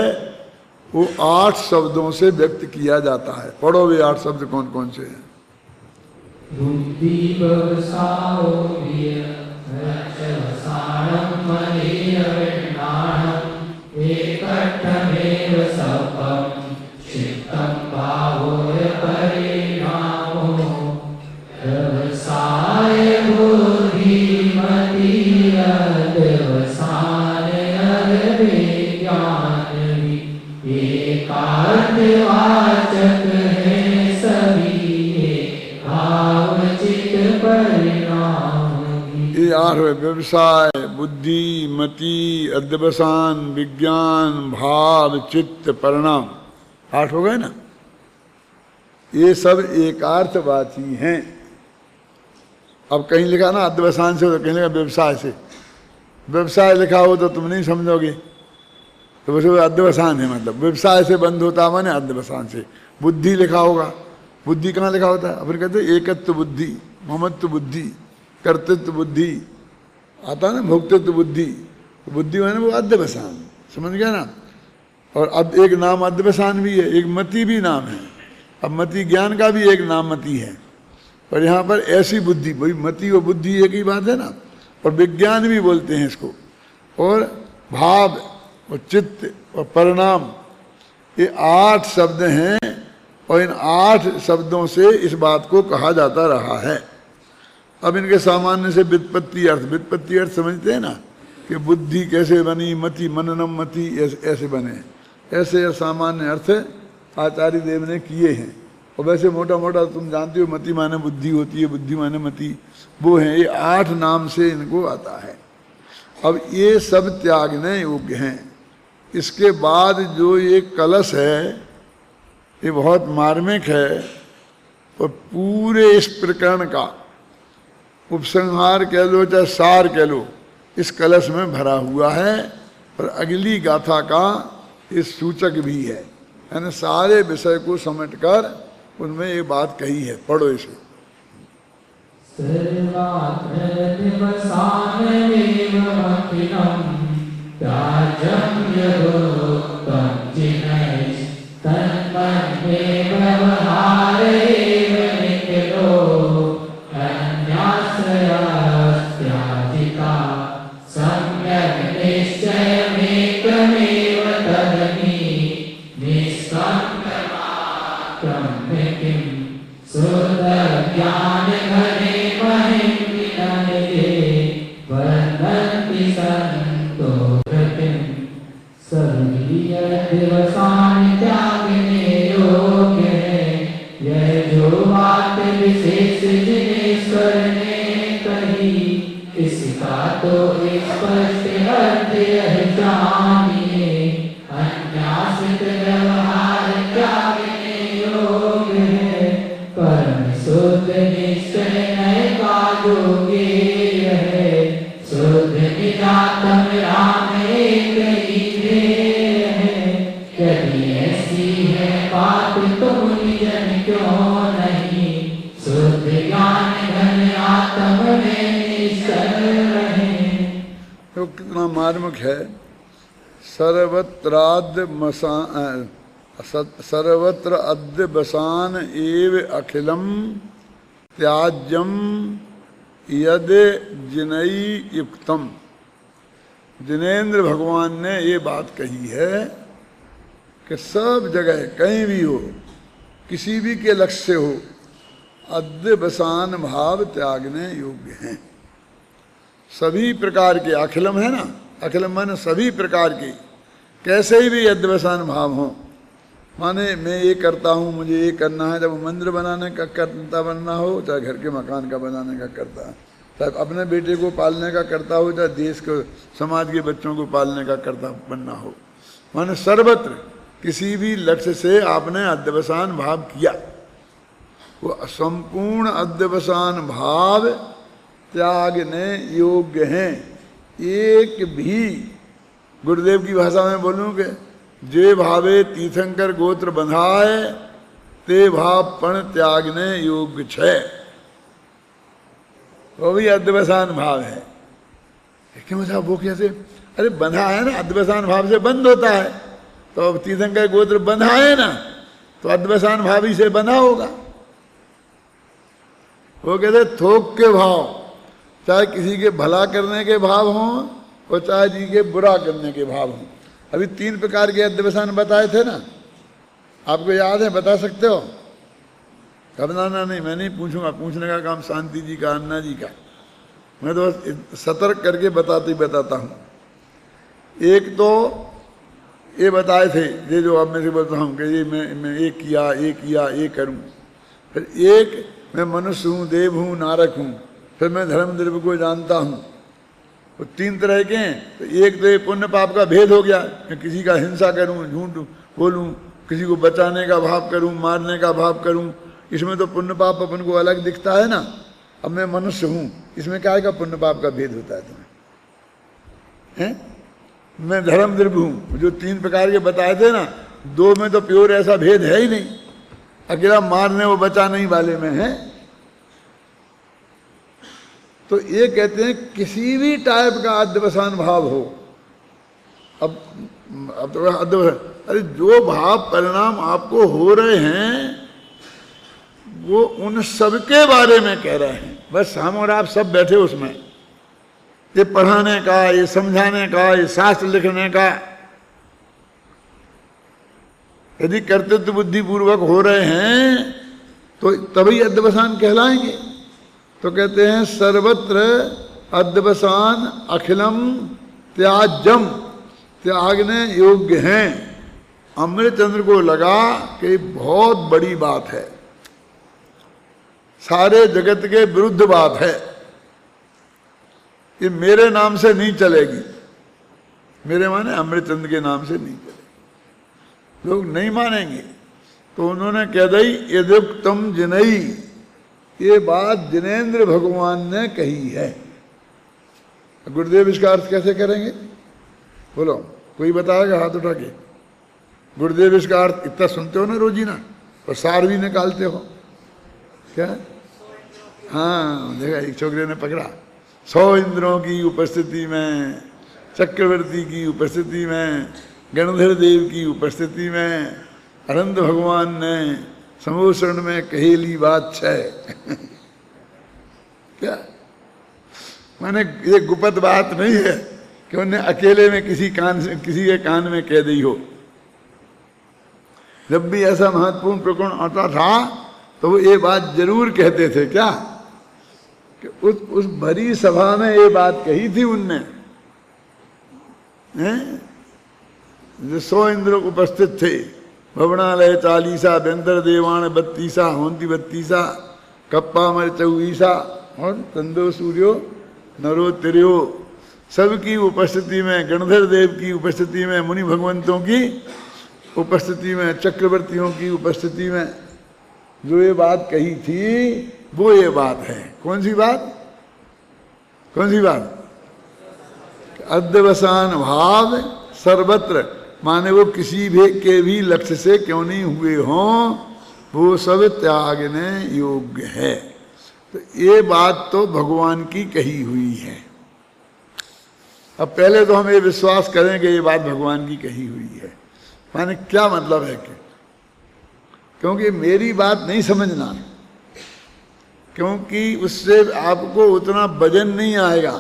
S1: वो 8 शब्दों से व्यक्त किया जाता है। पढ़ो वे 8 शब्द कौन कौन से हैं। ये 8 हुए, व्यवसाय, बुद्धि, मति, अध्यवसान, विज्ञान, भाव, चित्त, परिणाम। 8 हो गए ना। ये सब एकार्थवाची हैं। अब कहीं लिखा ना अध्यवसान से, तो कहीं लिखा व्यवसाय से। व्यवसाय लिखा हो तो तुम नहीं समझोगे, तो बस अध्यवसान है, मतलब व्यवसाय से बंद होता माने अध्यवसान से। बुद्धि लिखा होगा, बुद्धि कहाँ लिखा होता है? फिर कहते एकत्व बुद्धि, ममत्व बुद्धि, कर्तृत्व बुद्धि आता ना, भोक्तृत्व बुद्धि। बुद्धि माने वो अध्यवसान, समझ गया ना। और अब एक नाम अध्यवसान भी है, एक मति भी नाम है। अब मति ज्ञान का भी एक नाम मति है, पर यहाँ पर ऐसी बुद्धि, वही मति और बुद्धि एक ही बात है ना। और विज्ञान भी बोलते हैं इसको। और भाव और चित्त और परिणाम, ये 8 शब्द हैं और इन 8 शब्दों से इस बात को कहा जाता रहा है। अब इनके सामान्य से व्युत्पत्ति अर्थ, व्युत्पत्ति अर्थ समझते हैं ना कि बुद्धि कैसे बनी, मति मननम मति ऐसे बने, ऐसे सामान्य अर्थ आचार्य देव ने किए हैं। और वैसे मोटा मोटा तुम जानते हो मति माने बुद्धि होती है, बुद्धि माने मति, वो हैं। ये 8 नाम से इनको आता है। अब ये सब त्यागने योग्य हैं। इसके बाद जो ये कलश है ये बहुत मार्मिक है और पूरे इस प्रकरण का उपसंहार कह लो चाहे सार कह लो, इस कलश में भरा हुआ है। और अगली गाथा का इस सूचक भी है, यानी सारे विषय को समेटकर उनमें ये बात कही है। पढ़ो इसे। तो कितना मार्मिक है। सर्वत्र अध्यवसान एव अखिलम त्याज्यम यद जिनई युक्तम। जिनेन्द्र भगवान ने ये बात कही है कि सब जगह कहीं भी हो, किसी भी के लक्ष्य से हो, अध्यवसान भाव त्यागने योग्य हैं। सभी प्रकार के, अखिलम है ना, अखिलम माने सभी प्रकार के, कैसे ही भी अध्यवसान भाव हो, माने मैं ये करता हूँ, मुझे ये करना है, जब मंदिर बनाने का करता बनना हो, चाहे घर के मकान का बनाने का करता है, चाहे अपने बेटे को पालने का करता हो, चाहे देश को समाज के बच्चों को पालने का करता बनना हो, माने सर्वत्र किसी भी लक्ष्य से आपने अध्यवसान भाव किया, वो संपूर्ण अध्यवसान भाव त्यागने योग्य हैं। एक भी, गुरुदेव की भाषा में बोलूं कि जे भावे तीर्थंकर गोत्र बंधाए ते भाव पण त्यागने योग्य छे, वो भी अध्यवसान भाव है। क्यों साहब वो कैसे? अरे बंधा है ना, अध्यवसान भाव से बंद होता है, तो अब तीर्थंकर गोत्र बंधा है ना, तो अध्यवसान भाव ही से बंधा होगा। वो कहते थोक के भाव, चाहे किसी के भला करने के भाव हों और चाहे जी के बुरा करने के भाव हों। अभी 3 प्रकार के अध्यवसान बताए थे ना, आपको याद है? बता सकते हो? घबराना नहीं, मैं नहीं पूछूंगा, पूछने का काम शांति जी का, अन्ना जी का, मैं तो बस सतर्क करके बताता हूँ। एक तो ये बताए थे, ये जो अब मैं से बोलता हूँ कि ये मैं ये किया, ये करूँ। फिर एक, मैं मनुष्य हूँ, देव हूँ, नारक हूँ। फिर मैं धर्म द्रव्य को जानता हूँ। तो 3 तरह के हैं। तो एक तो ये पुण्य पाप का भेद हो गया, मैं किसी का हिंसा करूँ, झूठ बोलूँ, किसी को बचाने का भाव करूँ, मारने का भाव करूँ, इसमें तो पुण्य पाप अपन को अलग दिखता है ना। अब मैं मनुष्य हूँ, इसमें क्या का पुण्य पाप का भेद होता है तुम्हें? हैं? मैं धर्म द्रव्य हूँ, जो 3 प्रकार के बताए थे ना, 2 में तो प्योर ऐसा भेद है ही नहीं, अकेला मारने वो बचाने ही वाले में है। तो ये कहते हैं किसी भी टाइप का अध्यवसान भाव हो, अब तो अध्यवसान, अरे जो भाव परिणाम आपको हो रहे हैं वो उन सबके बारे में कह रहे हैं। बस हम और आप सब बैठे उसमें, ये पढ़ाने का, ये समझाने का, ये शास्त्र लिखने का, यदि कर्तव्य बुद्धि पूर्वक हो रहे हैं तो तभी अध्यवसान कहलाएंगे। तो कहते हैं सर्वत्र अध्यवसान अखिलम त्याज्यम, त्यागने योग्य हैं। अमृतचंद्र को लगा कि बहुत बड़ी बात है, सारे जगत के विरुद्ध बात है, ये मेरे नाम से नहीं चलेगी। मेरे माने अमृतचंद्र के नाम से नहीं चलेगी, लोग नहीं मानेंगे। तो उन्होंने कह दी यदुक्तम जिनई, ये बात जिनेन्द्र भगवान ने कही है। गुरुदेव इसका अर्थ कैसे करेंगे? बोलो, कोई बताएगा हाथ उठा के? गुरुदेव इसका अर्थ इतना सुनते हो ना रोजीना, और सार भी निकालते हो क्या? हाँ, देखा एक छोकरे ने पकड़ा, 100 इंद्रों की उपस्थिति में, चक्रवर्ती की उपस्थिति में, गणधर देव की उपस्थिति में अनंत भगवान ने समोषण में कहेली बात है क्या? माने ये गुप्त बात नहीं है कि उन्हें अकेले में किसी के कान में कह दी हो। जब भी ऐसा महत्वपूर्ण प्रकरण आता था तो वो ये बात जरूर कहते थे, क्या कि उस भरी सभा में ये बात कही थी उनने, जो 100 इंद्र उपस्थित थे, भवनालय 40, व्यंतर देवान 32, होंती 32, कप्पा मर 24 और तंदो सूर्यो नरो तिर्यो, सबकी उपस्थिति में, गणधर देव की उपस्थिति में, मुनि भगवंतों की उपस्थिति में, चक्रवर्तियों की उपस्थिति में जो ये बात कही थी वो ये बात है। कौन सी बात? कौन सी बात? अध्यवसान भाव सर्वत्र, माने वो किसी भी के भी लक्ष्य से क्यों नहीं हुए हों, वो सब त्यागने योग्य है। तो ये बात तो भगवान की कही हुई है। अब पहले तो हम ये विश्वास करें कि ये बात भगवान की कही हुई है। माने क्या मतलब है कि क्योंकि मेरी बात नहीं समझना, क्योंकि उससे आपको उतना वजन नहीं आएगा।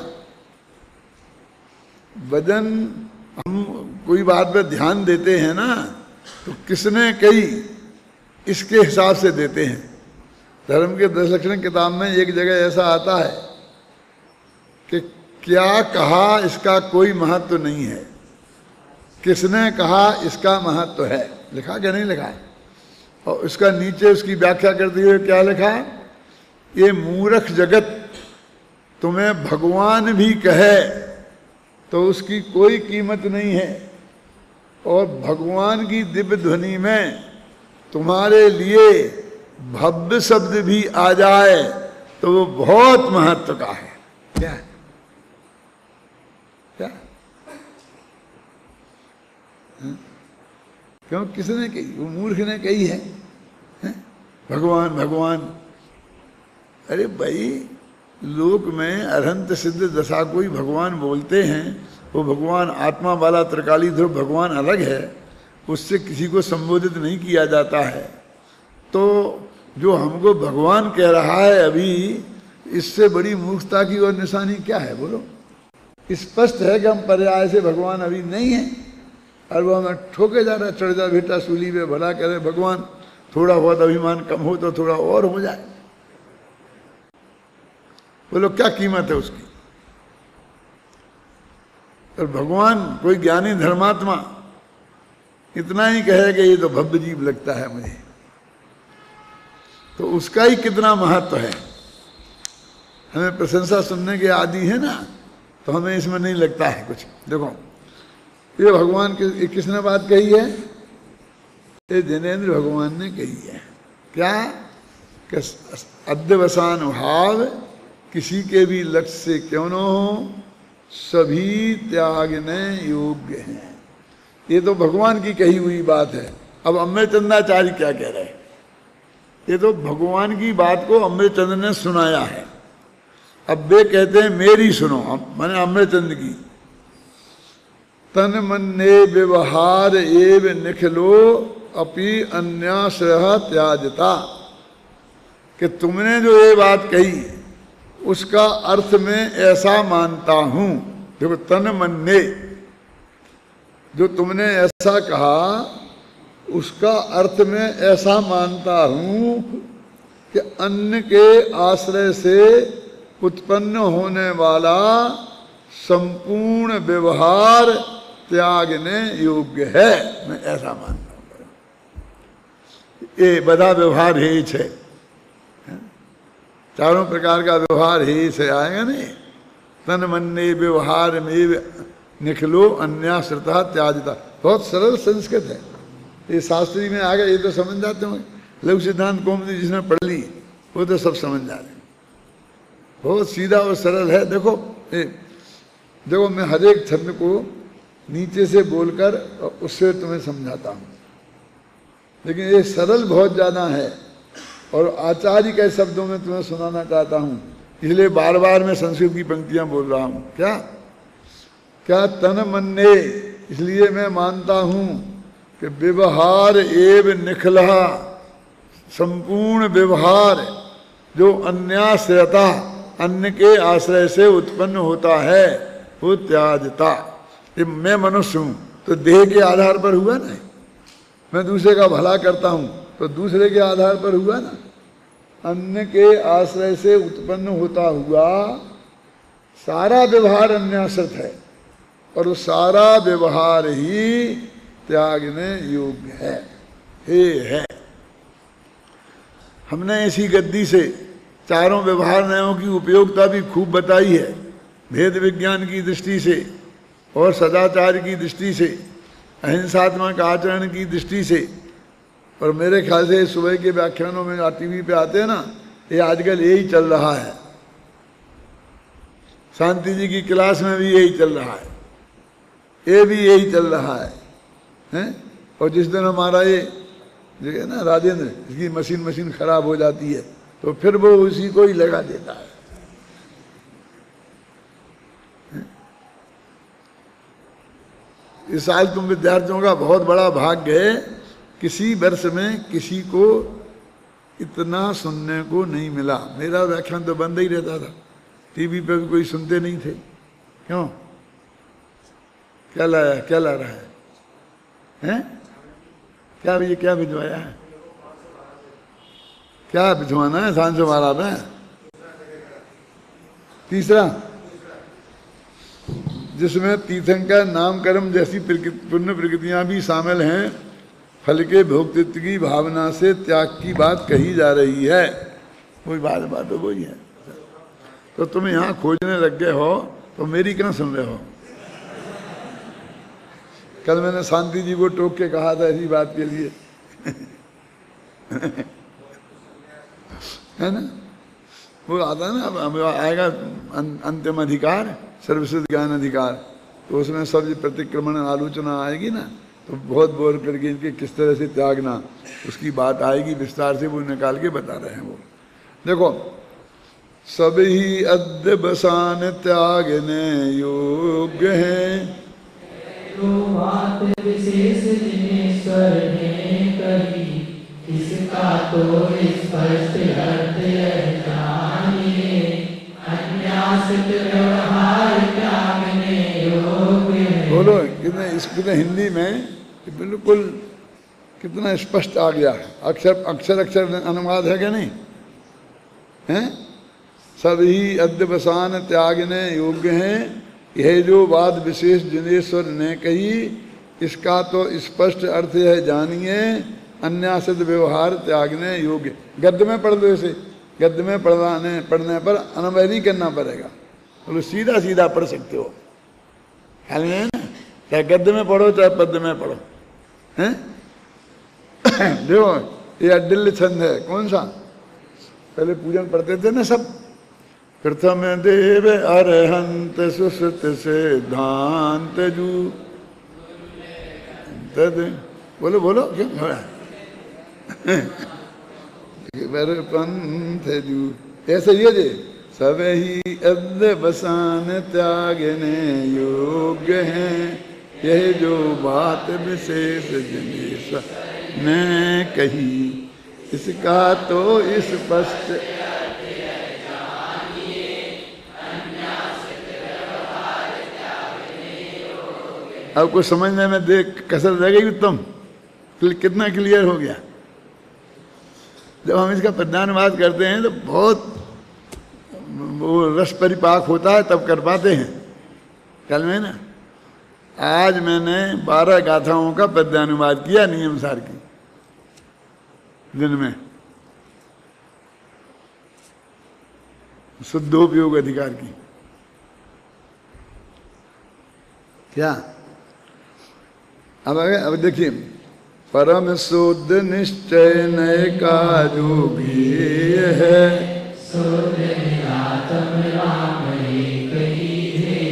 S1: वजन हम कोई बात पर ध्यान देते हैं ना, तो किसने कही इसके हिसाब से देते हैं। धर्म के 10 लक्षण किताब में एक जगह ऐसा आता है कि क्या कहा इसका कोई महत्व नहीं है, किसने कहा इसका महत्व है। लिखा क्या नहीं लिखा? और उसका नीचे उसकी व्याख्या करते हुए क्या लिखा? ये मूर्ख जगत तुम्हें भगवान भी कहे तो उसकी कोई कीमत नहीं है, और भगवान की दिव्य ध्वनि में तुम्हारे लिए भव्य शब्द भी आ जाए तो वो बहुत महत्व का है। क्या है? क्या? क्यों? किसने कही? वो मूर्ख ने कही है, भगवान भगवान। अरे भाई, लोक में अरहंत सिद्ध दशा को ही भगवान बोलते हैं। वो भगवान आत्मा वाला त्रिकाली ध्रुव भगवान अलग है, उससे किसी को संबोधित नहीं किया जाता है। तो जो हमको भगवान कह रहा है अभी, इससे बड़ी मूर्खता की और निशानी क्या है बोलो? स्पष्ट है कि हम पर्याय से भगवान अभी नहीं है, और वो हमें ठोके जा रहा है, चढ़ जा बेटा सूली में, भला करे भगवान थोड़ा बहुत अभिमान कम हो तो थोड़ा और हो जाए। बोलो क्या कीमत है उसकी? और भगवान कोई ज्ञानी धर्मात्मा इतना ही कहे कि ये तो भव्य जीव लगता है मुझे, तो उसका ही कितना महत्व है। हमें प्रशंसा सुनने के आदि है ना, तो हमें इसमें नहीं लगता है कुछ। देखो ये भगवान की किसने बात कही है? ये जिनेन्द्र भगवान ने कही है। क्या? कि अध्यवसान भाव किसी के भी लक्ष्य से क्यों न हो, सभी त्यागने योग्य हैं। ये तो भगवान की कही हुई बात है। अब अमृतचंद्राचार्य क्या कह रहे हैं? ये तो भगवान की बात को अमृतचंद्र ने सुनाया है। अब वे कहते हैं मेरी सुनो, मैंने अमृतचंद्र की। तन मन ने व्यवहार एव निखिलो अपि अन्याश्रय त्याजता, कि तुमने जो ये बात कही उसका अर्थ में ऐसा मानता हूं। देखो, तन मन ने जो तुमने ऐसा कहा उसका अर्थ में ऐसा मानता हूं कि अन्न के आश्रय से उत्पन्न होने वाला संपूर्ण व्यवहार त्यागने योग्य है। मैं ऐसा मानता हूं। ये बड़ा व्यवहार है छे, चारों प्रकार का व्यवहार ही से आएगा नहीं। तन मन ने व्यवहार में निखलो अन्याश्रिता त्याजता। बहुत सरल संस्कृत है, ये शास्त्री में आ गया, ये तो समझ जाते होंगे। लघु सिद्धांत कौमुदी जिसने पढ़ ली वो तो सब समझ जा रहे हैं। बहुत सीधा और सरल है। देखो देखो, मैं हर एक छंद को नीचे से बोलकर उससे तुम्हें समझाता हूँ, लेकिन ये सरल बहुत ज़्यादा है और आचार्य के शब्दों में तुम्हें सुनाना चाहता हूँ, इसलिए बार बार मैं संस्कृत की पंक्तियाँ बोल रहा हूँ। क्या? क्या? तन मन ने, इसलिए मैं मानता हूँ कि व्यवहार एव निखला, संपूर्ण व्यवहार जो अन्याश्रयता, अन्न के आश्रय से उत्पन्न होता है, वो त्याजता। ये मैं मनुष्य हूँ तो देह के आधार पर हुआ ना, मैं दूसरे का भला करता हूँ तो दूसरे के आधार पर हुआ ना। अन्न के आश्रय से उत्पन्न होता हुआ सारा व्यवहार अन्याश्रित है, और वो सारा व्यवहार ही त्यागने योग्य है। है हमने इसी गद्दी से चारों व्यवहार न्यायों की उपयोगिता भी खूब बताई है, भेद विज्ञान की दृष्टि से और सदाचार की दृष्टि से, अहिंसात्मक आचरण की दृष्टि से। और मेरे ख्याल से सुबह के व्याख्यानों में टीवी पे आते हैं ना, ये आजकल यही चल रहा है। शांति जी की क्लास में भी यही चल रहा है, ये भी यही चल रहा है? और जिस दिन हमारा ये जो है ना राजेंद्र, इसकी मशीन खराब हो जाती है तो फिर वो उसी को ही लगा देता है। इस साल तुम विद्यार्थियों का बहुत बड़ा भाग्य है, किसी वर्ष में किसी को इतना सुनने को नहीं मिला। मेरा व्याख्यान तो बंद ही रहता था, टीवी पे भी कोई सुनते नहीं थे। क्यों? क्या लाया? क्या ला रहा है? हैं? क्या ये क्या भिजवाया है? क्या भिजवाना है? सांझ महाराज है तीसरा। जिसमें तीर्थंकर नाम कर्म जैसी पुण्य प्रकृतियां भी शामिल हैं, फल के भोक्तृत्व की भावना से त्याग की बात कही जा रही है। वही बात तो वही है। तो तुम यहाँ खोजने लग गए हो तो मेरी क्यों सुन रहे हो? कल मैंने शांति जी को टोक के कहा था इसी बात के लिए है ना, वो आता है ना, अब आएगा अंतिम अधिकार, सर्वसिद्ध ज्ञान अधिकार, तो उसमें सब प्रतिक्रमण आलोचना आएगी ना, तो बहुत बोल करके इनके किस तरह से त्यागना उसकी बात आएगी, विस्तार से वो निकाल के बता रहे हैं। वो देखो, सभी अद्य बसान त्यागने योग्य हैं,
S2: बात विशेष जिनेश्वर ने कही, इसका तो स्पष्ट अर्थ जानिए, अन्यासित व्यवहार त्यागने योग्य है।
S1: बोलो कितने हिंदी में बिल्कुल कितना स्पष्ट आ गया है। अक्षर अक्षर अक्षर अनुवाद है क्या नहीं है? सभी अद्यवसान त्यागने योग्य हैं, यह जो बात विशेष जिनेश्वर ने कही, इसका तो स्पष्ट अर्थ है जानिए, अन्यासित व्यवहार त्यागने योग्य। गद्य में पढ़ दो इसे, गद्य में पढ़ने पर अनवय नहीं करना पड़ेगा, बोलो सीधा सीधा पढ़ सकते हो, ख्याल में है ना? चाहे गद्य में पढ़ो चाहे पद्य में पढ़ो, हैं? देखो ये अडिल्य छंद है, कौन सा? पहले पूजन पढ़ते थे ना सब, प्रथम देव अरहंत सुश्रुत सिद्धांत जू, बोलो बोलो क्यों हो रहा है? पंथ जू, ऐसे ये जे सब ही अद्य बसान त्यागने योग्य हैं, यह जो बात विशेष जिनेश्वर ने कही, इसका तो स्पष्ट अब कुछ समझने में देख कसर रह गई उत्तम, कितना क्लियर हो गया। जब हम इसका पद्यानुवाद करते हैं तो बहुत वो रस परिपाक होता है, तब कर पाते हैं। कल में ना, आज मैंने 12 गाथाओं का पद्यानुवाद किया नियम सार की, दिन में शुद्धोपयोग अधिकार की। क्या अब देखिए, परम शुद्ध निश्चय नय का जो भी है,
S2: शुद्ध निरातम राम एक ही है,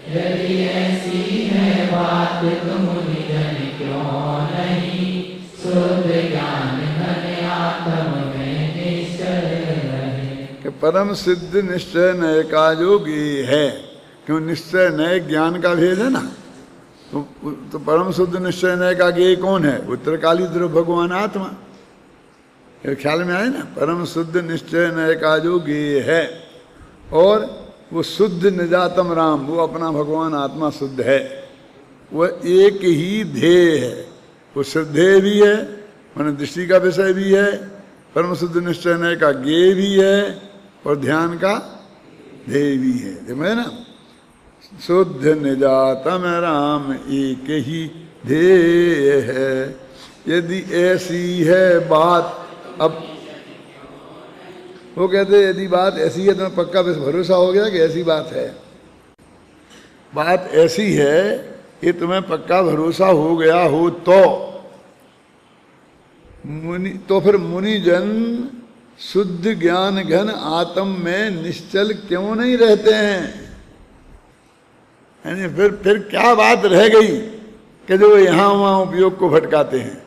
S2: यदि ऐसी है बात तुम निधन क्यों नहीं, शुद्ध ज्ञान घन आत्म में निश्चय रहे।
S1: कि परम सिद्ध निश्चय नय का जोगी है, क्यों निश्चय नय ज्ञान का भेद है ना, तो परम शुद्ध निश्चय नय का ज्ञेय कौन है? उत्तरकाली ध्रुव भगवान आत्मा, ये ख्याल में आए ना? परम शुद्ध निश्चय नय का जो ज्ञेय है, और वो शुद्ध निजातम राम, वो अपना भगवान आत्मा शुद्ध है, वह एक ही ध्येय है, वो श्रद्धेय भी है, मैंने दृष्टि का विषय भी है, परम शुद्ध निश्चय नय का ज्ञेय भी है, और ध्यान का ध्येय भी है। देखो ना, शुद्ध निजातम राम एक ही ध्येय है, यदि ऐसी है बात। अब वो कहते यदि बात ऐसी है तो पक्का बस भरोसा हो गया कि ऐसी बात है, बात ऐसी है कि तुम्हें पक्का भरोसा हो गया हो तो फिर मुनिजन शुद्ध ज्ञान घन आत्म में निश्चल क्यों नहीं रहते हैं? यानी फिर क्या बात रह गई कि जो यहां वहां उपयोग को भटकाते हैं?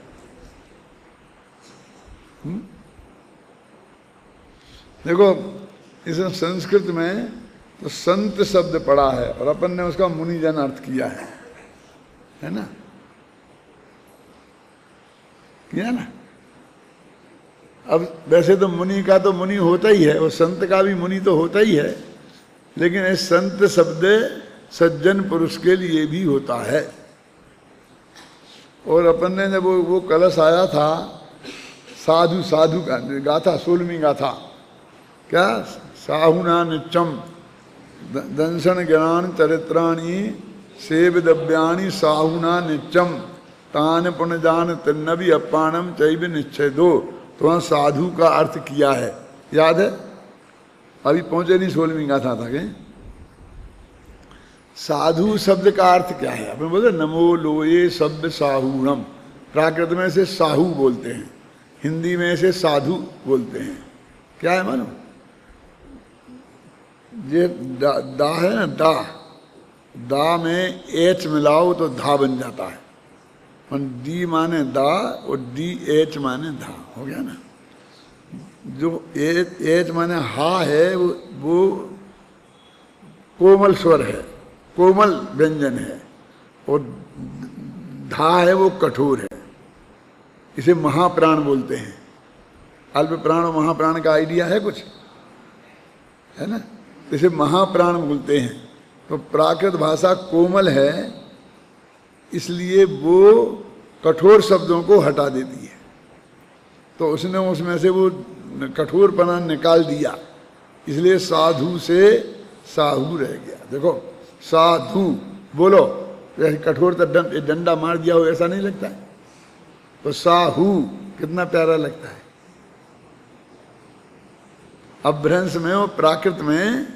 S1: देखो इस संस्कृत में तो संत शब्द पड़ा है और अपन ने उसका मुनिजन अर्थ किया है ना? किया ना? अब वैसे तो मुनि का तो मुनि होता ही है, और संत का भी मुनि तो होता ही है, लेकिन इस संत शब्द सज्जन पुरुष के लिए भी होता है। और अपन ने जब वो कलश आया था, साधु साधु का गाथा, 16वीं गाथा, क्या साहुना निचम, दंशन ज्ञान चरित्राणी सेविदव्याणी साहुना नित्यम तान पुनजान तिन्नवी अपानम चैव निच्छेदो। तो वहाँ साधु का अर्थ किया है, याद है? अभी पहुंचे नहीं 16वीं गाथा था के। साधु शब्द का अर्थ क्या है? अपने बोलते नमो लोये सभ्य साहुणम। प्राकृत में से साहू बोलते हैं, हिंदी में से साधु बोलते हैं। क्या है मालूम? ये दा है ना, दा में एच मिलाओ तो धा बन जाता है। और डी माने दा और डी एच माने धा, हो गया ना। जो एच माने हा है वो कोमल स्वर है, कोमल व्यंजन है, और धा है वो कठोर है। इसे महाप्राण बोलते हैं। अल्प प्राण और महाप्राण का आइडिया है कुछ, है ना? इसे महाप्राण बोलते हैं। तो प्राकृत भाषा कोमल है, इसलिए वो कठोर शब्दों को हटा देती है। तो उसने उसमें से वो कठोरपना निकाल दिया, इसलिए साधु से साहू रह गया। देखो साधु बोलो, ऐसे कठोर तो डंडा मार दिया हो ऐसा नहीं लगता है। तो साहू कितना प्यारा लगता है। अभ्रंश में और प्राकृत में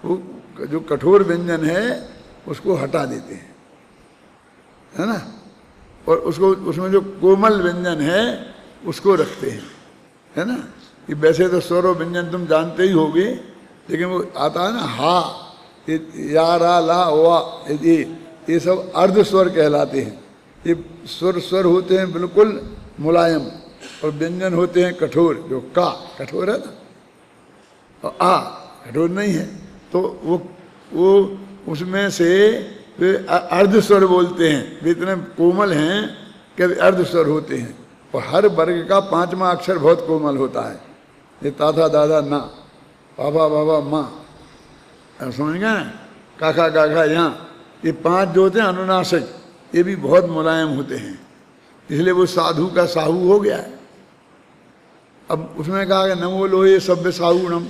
S1: वो जो कठोर व्यंजन है उसको हटा देते हैं, है ना? और उसको उसमें जो कोमल व्यंजन है उसको रखते हैं, है ना? कि वैसे तो स्वर और व्यंजन तुम जानते ही होगे, लेकिन वो आता है ना हा, या रा ला वा, ये सब अर्ध स्वर कहलाते हैं। ये स्वर होते हैं बिल्कुल मुलायम, और व्यंजन होते हैं कठोर। जो का कठोर है ना, और आ कठोर नहीं है। तो वो उसमें से वे अर्ध स्वर बोलते हैं। वे इतने कोमल हैं कि अर्ध स्वर होते हैं। और हर वर्ग का 5वां अक्षर बहुत कोमल होता है। ये ताथा दादा ना, पापा बाबा माँ, समझ गए ना? काका काका यहाँ, ये 5 जो होते हैं अनुनासिक, ये भी बहुत मुलायम होते हैं। इसलिए वो साधु का साहू हो गया है। अब उसमें कहा कि नमो लोहे सभ्य साहुणम।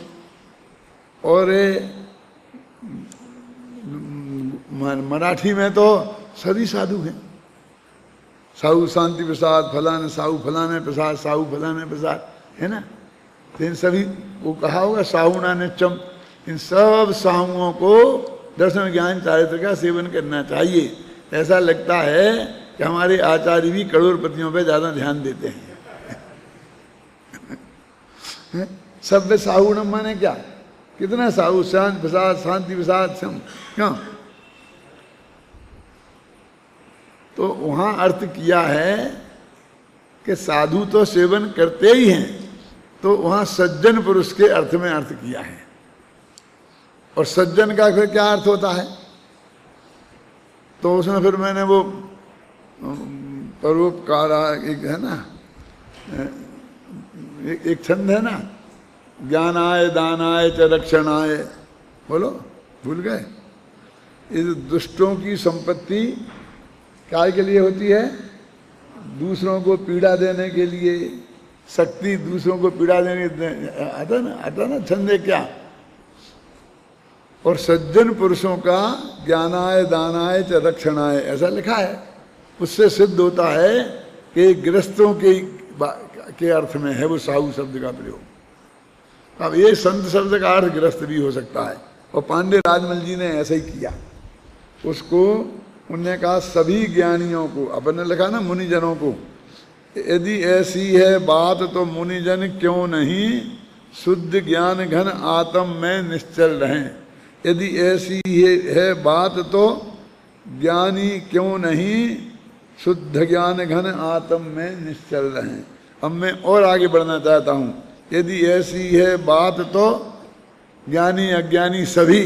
S1: और मराठी में तो सभी साधु हैं। साहू शांति प्रसाद फलाने, साहू फलाने प्रसाद, साहू फलाने प्रसाद, है ना? तो इन सभी वो कहा होगा साहुणा नित्यम। इन सब साहुओं को दर्शन ज्ञान चारित्र का सेवन करना चाहिए। ऐसा लगता है कि हमारे आचार्य भी करोड़पतियों पे ज्यादा ध्यान देते हैं। सभ्य साहुणम माने क्या? कितना साहू, शांति प्रसाद, शांति प्रसाद, क्यों? तो वहां अर्थ किया है कि साधु तो सेवन करते ही हैं, तो वहां सज्जन पुरुष के अर्थ में अर्थ किया है। और सज्जन का फिर क्या अर्थ होता है? तो उसमें फिर मैंने वो परोपकार एक है ना, एक छंद है ना, ज्ञानाय दानाय च रक्षणाय, बोलो भूल गए? इस दुष्टों की संपत्ति काय के लिए होती है? दूसरों को पीड़ा देने के लिए। शक्ति दूसरों को पीड़ा देने, आता ना छंद है क्या? और सज्जन पुरुषों का ज्ञानाय दानाय च रक्षणाय ऐसा लिखा है। उससे सिद्ध होता है कि गृहस्थों के अर्थ में है वो साहू शब्द का प्रयोग। अब ये संत शब्द का अर्थ गृहस्थ भी हो सकता है। और पांडे राजमल जी ने ऐसा ही किया। उसको उन्होंने कहा सभी ज्ञानियों को, अपन ने लिखा ना मुनिजनों को, यदि ऐसी है बात तो मुनिजन क्यों नहीं शुद्ध ज्ञान घन आत्म में निश्चल रहें। यदि ऐसी है बात तो ज्ञानी क्यों नहीं शुद्ध ज्ञान घन आत्म में निश्चल रहें। अब मैं और आगे बढ़ना चाहता हूँ। यदि ऐसी है बात तो ज्ञानी अज्ञानी सभी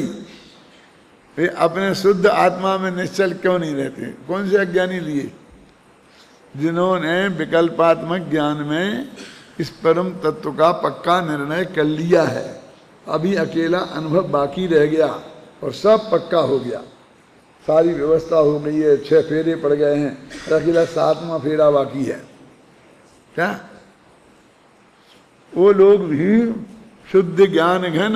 S1: वे अपने शुद्ध आत्मा में निश्चल क्यों नहीं रहते? कौन से अज्ञानी लिए? जिन्होंने विकल्पात्मक ज्ञान में इस परम तत्व का पक्का निर्णय कर लिया है। अभी अकेला अनुभव बाकी रह गया और सब पक्का हो गया। सारी व्यवस्था हो गई है, 6 फेरे पड़ गए हैं, अकेला 7वां फेरा बाकी है। क्या वो लोग भी शुद्ध ज्ञान घन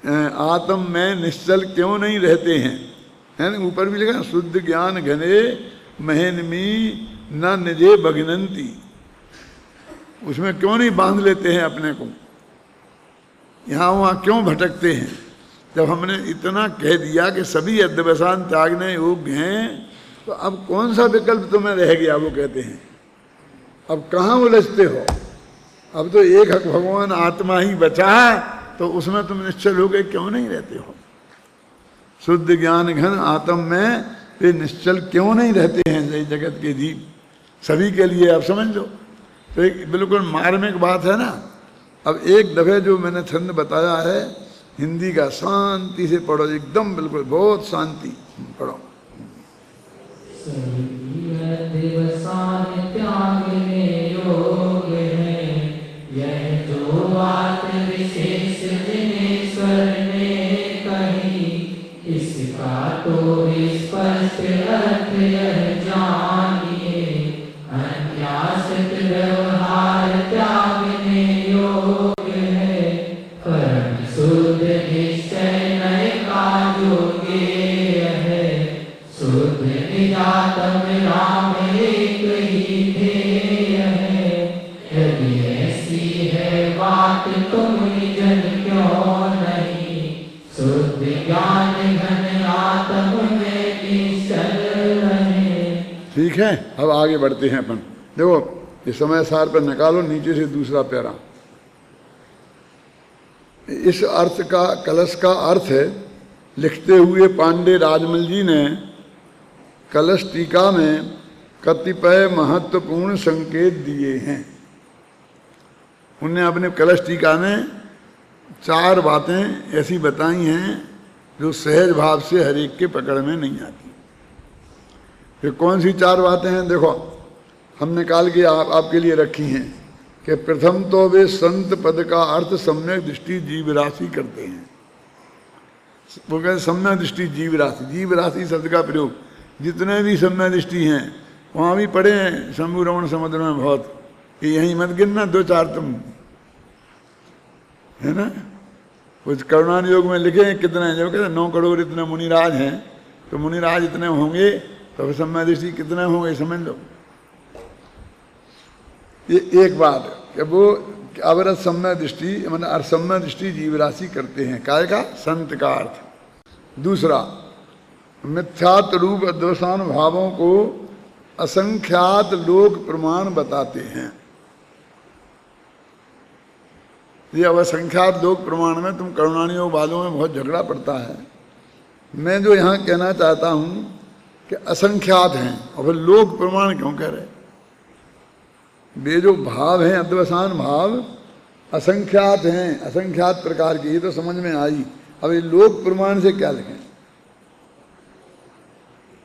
S1: आत्म में निश्चल क्यों नहीं रहते हैं, है ना। ऊपर भी लिखा शुद्ध ज्ञान घने महेनमी न निजे भगनंती, उसमें क्यों नहीं बांध लेते हैं अपने को, यहाँ वहाँ क्यों भटकते हैं। जब हमने इतना कह दिया कि सभी अध्यवसान त्यागने योग्य हैं, तो अब कौन सा विकल्प तुम्हें रह गया, वो कहते हैं। अब कहाँ उलझते हो, अब तो एक भगवान आत्मा ही बचा है, तो उसमें तुम निश्चल हो गए क्यों नहीं रहते हो। शुद्ध ज्ञान घन आत्म में वे निश्चल क्यों नहीं रहते हैं जगत के जीव, सभी के लिए। आप समझ लो, तो एक बिल्कुल मार्मिक बात है ना। अब एक दफे जो मैंने छंद बताया है हिंदी का, शांति से पढ़ो, एकदम बिल्कुल बहुत शांति पढ़ो।
S2: यह जो बात विशेष जिनेश्वर ने कही, इसका तो स्पष्ट अर्थ यह जानिए, अन्यासित व्यवहार त्यागने योग्य है, परम शुद्ध निश्चय नय का योग्य है, शुद्ध निजातम राम एक ही ध्येय है। यदि ऐसी है बात तुम निजन क्यों नहीं, शुद्ध ज्ञान घन आत्म में निश्चल रहे।
S1: ठीक है, अब आगे बढ़ते हैं अपन। देखो ये समय सार पर निकालो नीचे से दूसरा पैरा। इस अर्थ का, कलश का अर्थ है लिखते हुए पांडे राजमल जी ने कलश टीका में कतिपय महत्वपूर्ण संकेत दिए हैं। उन्हें अपने कलश टीका में 4 बातें ऐसी बताई हैं जो सहज भाव से हर एक के पकड़ में नहीं आती। फिर कौन सी 4 बातें हैं, देखो हम निकाल के आपके लिए रखी हैं कि प्रथम तो वे संत पद का अर्थ सम्यक दृष्टि जीव राशि करते हैं। वो कहते सम्यक दृष्टि जीव राशि, जीव राशि शब्द का प्रयोग जितने भी सम्यक दृष्टि हैं वहाँ भी पढ़े हैं शंभु रमण समुद्र में बहुत, कि यहीं मत गिनना 2-4 तुम, है ना। कुछ करुणान योग में लिखे हैं कितने, जब कहते 9 करोड़ इतने मुनिराज हैं, तो मुनिराज इतने होंगे तो फिर सम्यक दृष्टि कितने होंगे समझ लो। ये एक बात कि वो अवरत सम्यक दृष्टि मतलब असम्यक दृष्टि जीव राशि करते हैं, काय का, संत का अर्थ। दूसरा, मिथ्यात रूप अद्वसान भावों को असंख्यात लोक प्रमाण बताते हैं। ये अब असंख्यात लोक प्रमाण में तुम करुणानियों वालों में बहुत झगड़ा पड़ता है। मैं जो यहाँ कहना चाहता हूँ कि असंख्यात हैं, और फिर लोक प्रमाण क्यों कह रहे। वे जो भाव हैं अद्वसान भाव असंख्यात हैं, असंख्यात प्रकार की, ये तो समझ में आई। अब ये लोक प्रमाण से क्या लिखें,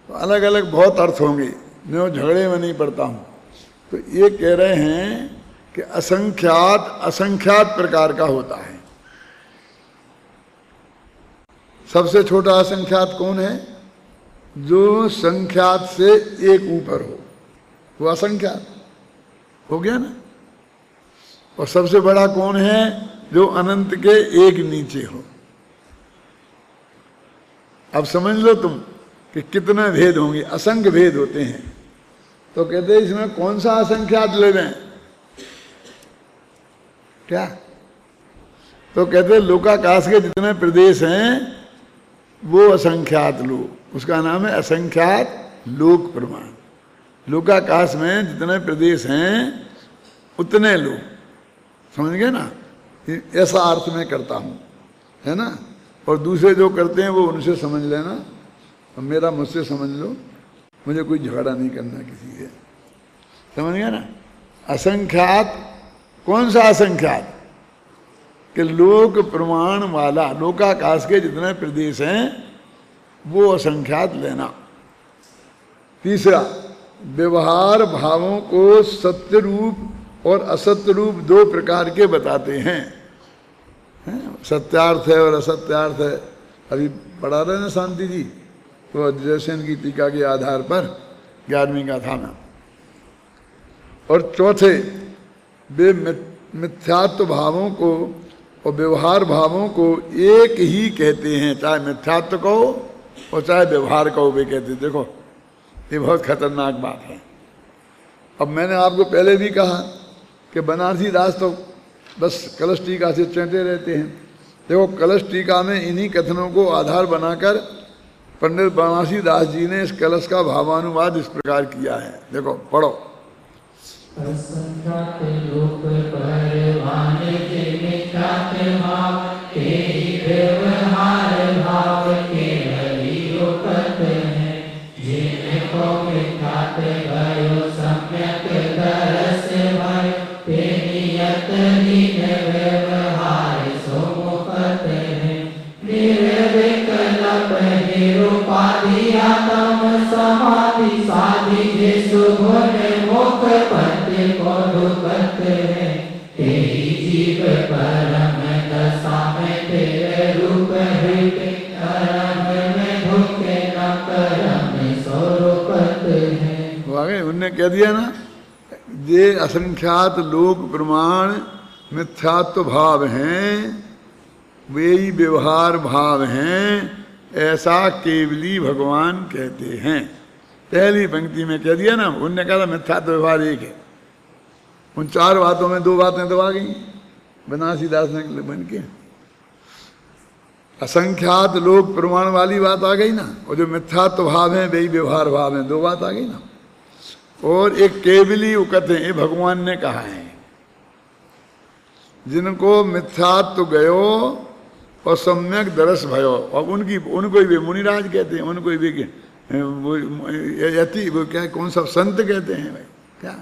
S1: तो अलग अलग बहुत अर्थ होंगे, मैं झगड़े में नहीं पड़ता हूँ। तो ये कह रहे हैं कि असंख्यात असंख्यात प्रकार का होता है। सबसे छोटा असंख्यात कौन है, जो संख्यात से एक ऊपर हो, वो असंख्यात हो गया ना। और सबसे बड़ा कौन है, जो अनंत के एक नीचे हो। अब समझ लो तुम कि कितने भेद होंगे, असंख्य भेद होते हैं। तो कहते हैं इसमें कौन सा असंख्यात ले लें क्या, तो कहते हैं लोकाकाश के जितने प्रदेश हैं वो असंख्यात लो, उसका नाम है असंख्यात लोक प्रमाण। लोकाकाश में जितने प्रदेश हैं उतने लोग, समझ गए ना। ऐसा अर्थ मैं करता हूँ, है ना। और दूसरे जो करते हैं वो उनसे समझ लेना, और मेरा मुझसे समझ लो, मुझे कोई झगड़ा नहीं करना किसी से, समझ गया ना। असंख्यात, कौन सा असंख्यात, कि लोक प्रमाण वाला, लोकाकाश के जितने प्रदेश हैं वो असंख्यात लेना। तीसरा, व्यवहार भावों को सत्य रूप और असत्य रूप 2 प्रकार के बताते हैं। सत्यार्थ है और असत्यार्थ है, अभी पढ़ा रहे ना शांति जी, तो जैसेन की टीका के आधार पर 11वीं गाथा में। और चौथे, वे मिथ्यात्व भावों को और व्यवहार भावों को एक ही कहते हैं, चाहे मिथ्यात्व कहो और चाहे व्यवहार कहो वे कहते हैं। देखो ये बहुत खतरनाक बात है। अब मैंने आपको पहले भी कहा कि बनारसी दास तो बस कलश टीका से चढ़ते रहते हैं। देखो कलश टीका में इन्हीं कथनों को आधार बनाकर पंडित बनारसी दास जी ने इस कलश का भावानुवाद इस प्रकार किया है। देखो पढ़ो।
S2: समाधि साधि जिसु गुण मुख पति को दुखत है, तेरी जीव परम दशा में तेरे रूप हित करम में भूखे न करम स्वरूपत है।
S1: वाकई उनने कह दिया ना, ये असंख्यात लोक प्रमाण मिथ्यात्व भाव हैं, वे ही व्यवहार भाव हैं, ऐसा केवली भगवान कहते हैं। पहली पंक्ति में कह दिया ना, उनने कहा था मिथ्यात्व व्यवहार एक है। उन 4 बातों में 2 बातें तो आ गई बनारसी दास ने बन के। असंख्यात लोक प्रमाण वाली बात आ गई ना, और जो मिथ्यात्व भाव है वही व्यवहार भाव है, 2 बात आ गई ना। और एक केवली उकत है, ये भगवान ने कहा है, जिनको मिथ्यात्व गयो और सम्यक दरस भयो। और उनको भी मुनिराज कहते हैं, उनको भी यति वो क्या कौन सा संत कहते हैं भाई, क्या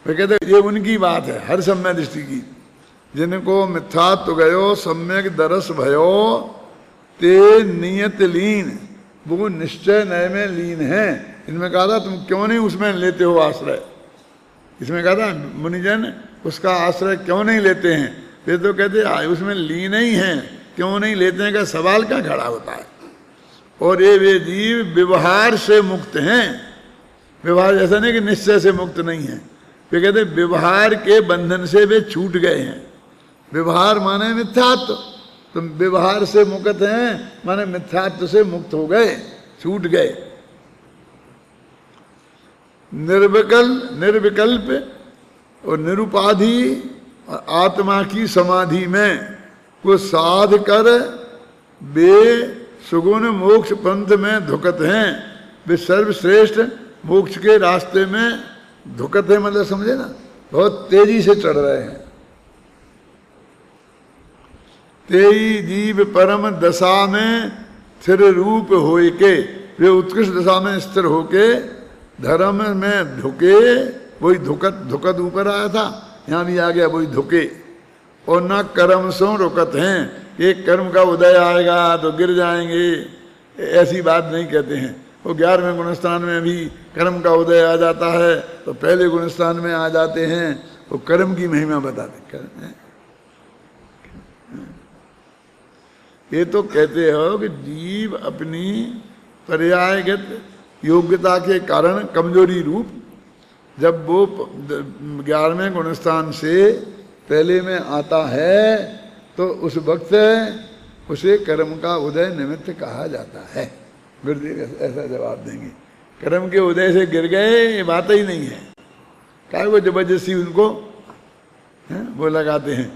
S1: वे कहते हैं ये उनकी बात है हर समय दृष्टि की। जिनको मिथ्यात्व गयो सम्यक दरस भयो ते नियत लीन, वो निश्चय नय में लीन है। इनमें कहा था तुम क्यों नहीं उसमें लेते हो आश्रय, इसमें कहा था मुनिजन उसका आश्रय क्यों नहीं लेते हैं। वे तो कहते उसमें लीन ही हैं, क्यों नहीं लेते हैं का सवाल क्या खड़ा होता है। और ये वे जीव व्यवहार से मुक्त हैं। व्यवहार ऐसा नहीं कि निश्चय से मुक्त नहीं है, वे कहते व्यवहार के बंधन से वे छूट गए हैं। व्यवहार माने मिथ्यात्व, तो व्यवहार से मुक्त हैं माने मिथ्यात्व से मुक्त हो गए, छूट गए। निर्विकल्प और निरुपाधि और आत्मा की समाधि में को साध कर वे सुगुण मोक्ष पंथ में धुकत हैं। वे सर्वश्रेष्ठ मोक्ष के रास्ते में धुकत है, मतलब समझे ना, बहुत तेजी से चढ़ रहे हैं। तेई जीव परम दशा में स्थिर रूप होए के, वे उत्कृष्ट दशा में स्थिर होके धर्म में धुके, वही धुकत ऊपर आया था, यहाँ भी आ गया वही धुके। और न कर्म सो रुकत हैं, एक कर्म का उदय आएगा तो गिर जाएंगे, ऐसी बात नहीं कहते हैं। वो 11वें गुणस्थान में भी कर्म का उदय आ जाता है तो पहले गुणस्थान में आ जाते हैं, वो कर्म की महिमा बताते हैं। ये तो कहते हो कि जीव अपनी पर्यायगत योग्यता के कारण कमजोरी रूप, जब वो 11वें गुणस्थान से पहले में आता है तो उस वक्त उसे कर्म का उदय निमित्त कहा जाता है। गुरुदेव ऐसा जवाब देंगे, कर्म के उदय से गिर गए ये बात ही नहीं है, क्या वो जबरदस्ती उनको वो लगाते हैं।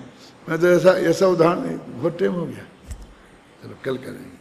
S1: मैं तो ऐसा उदाहरण बहुत टाइम हो गया, चलो कल करेंगे।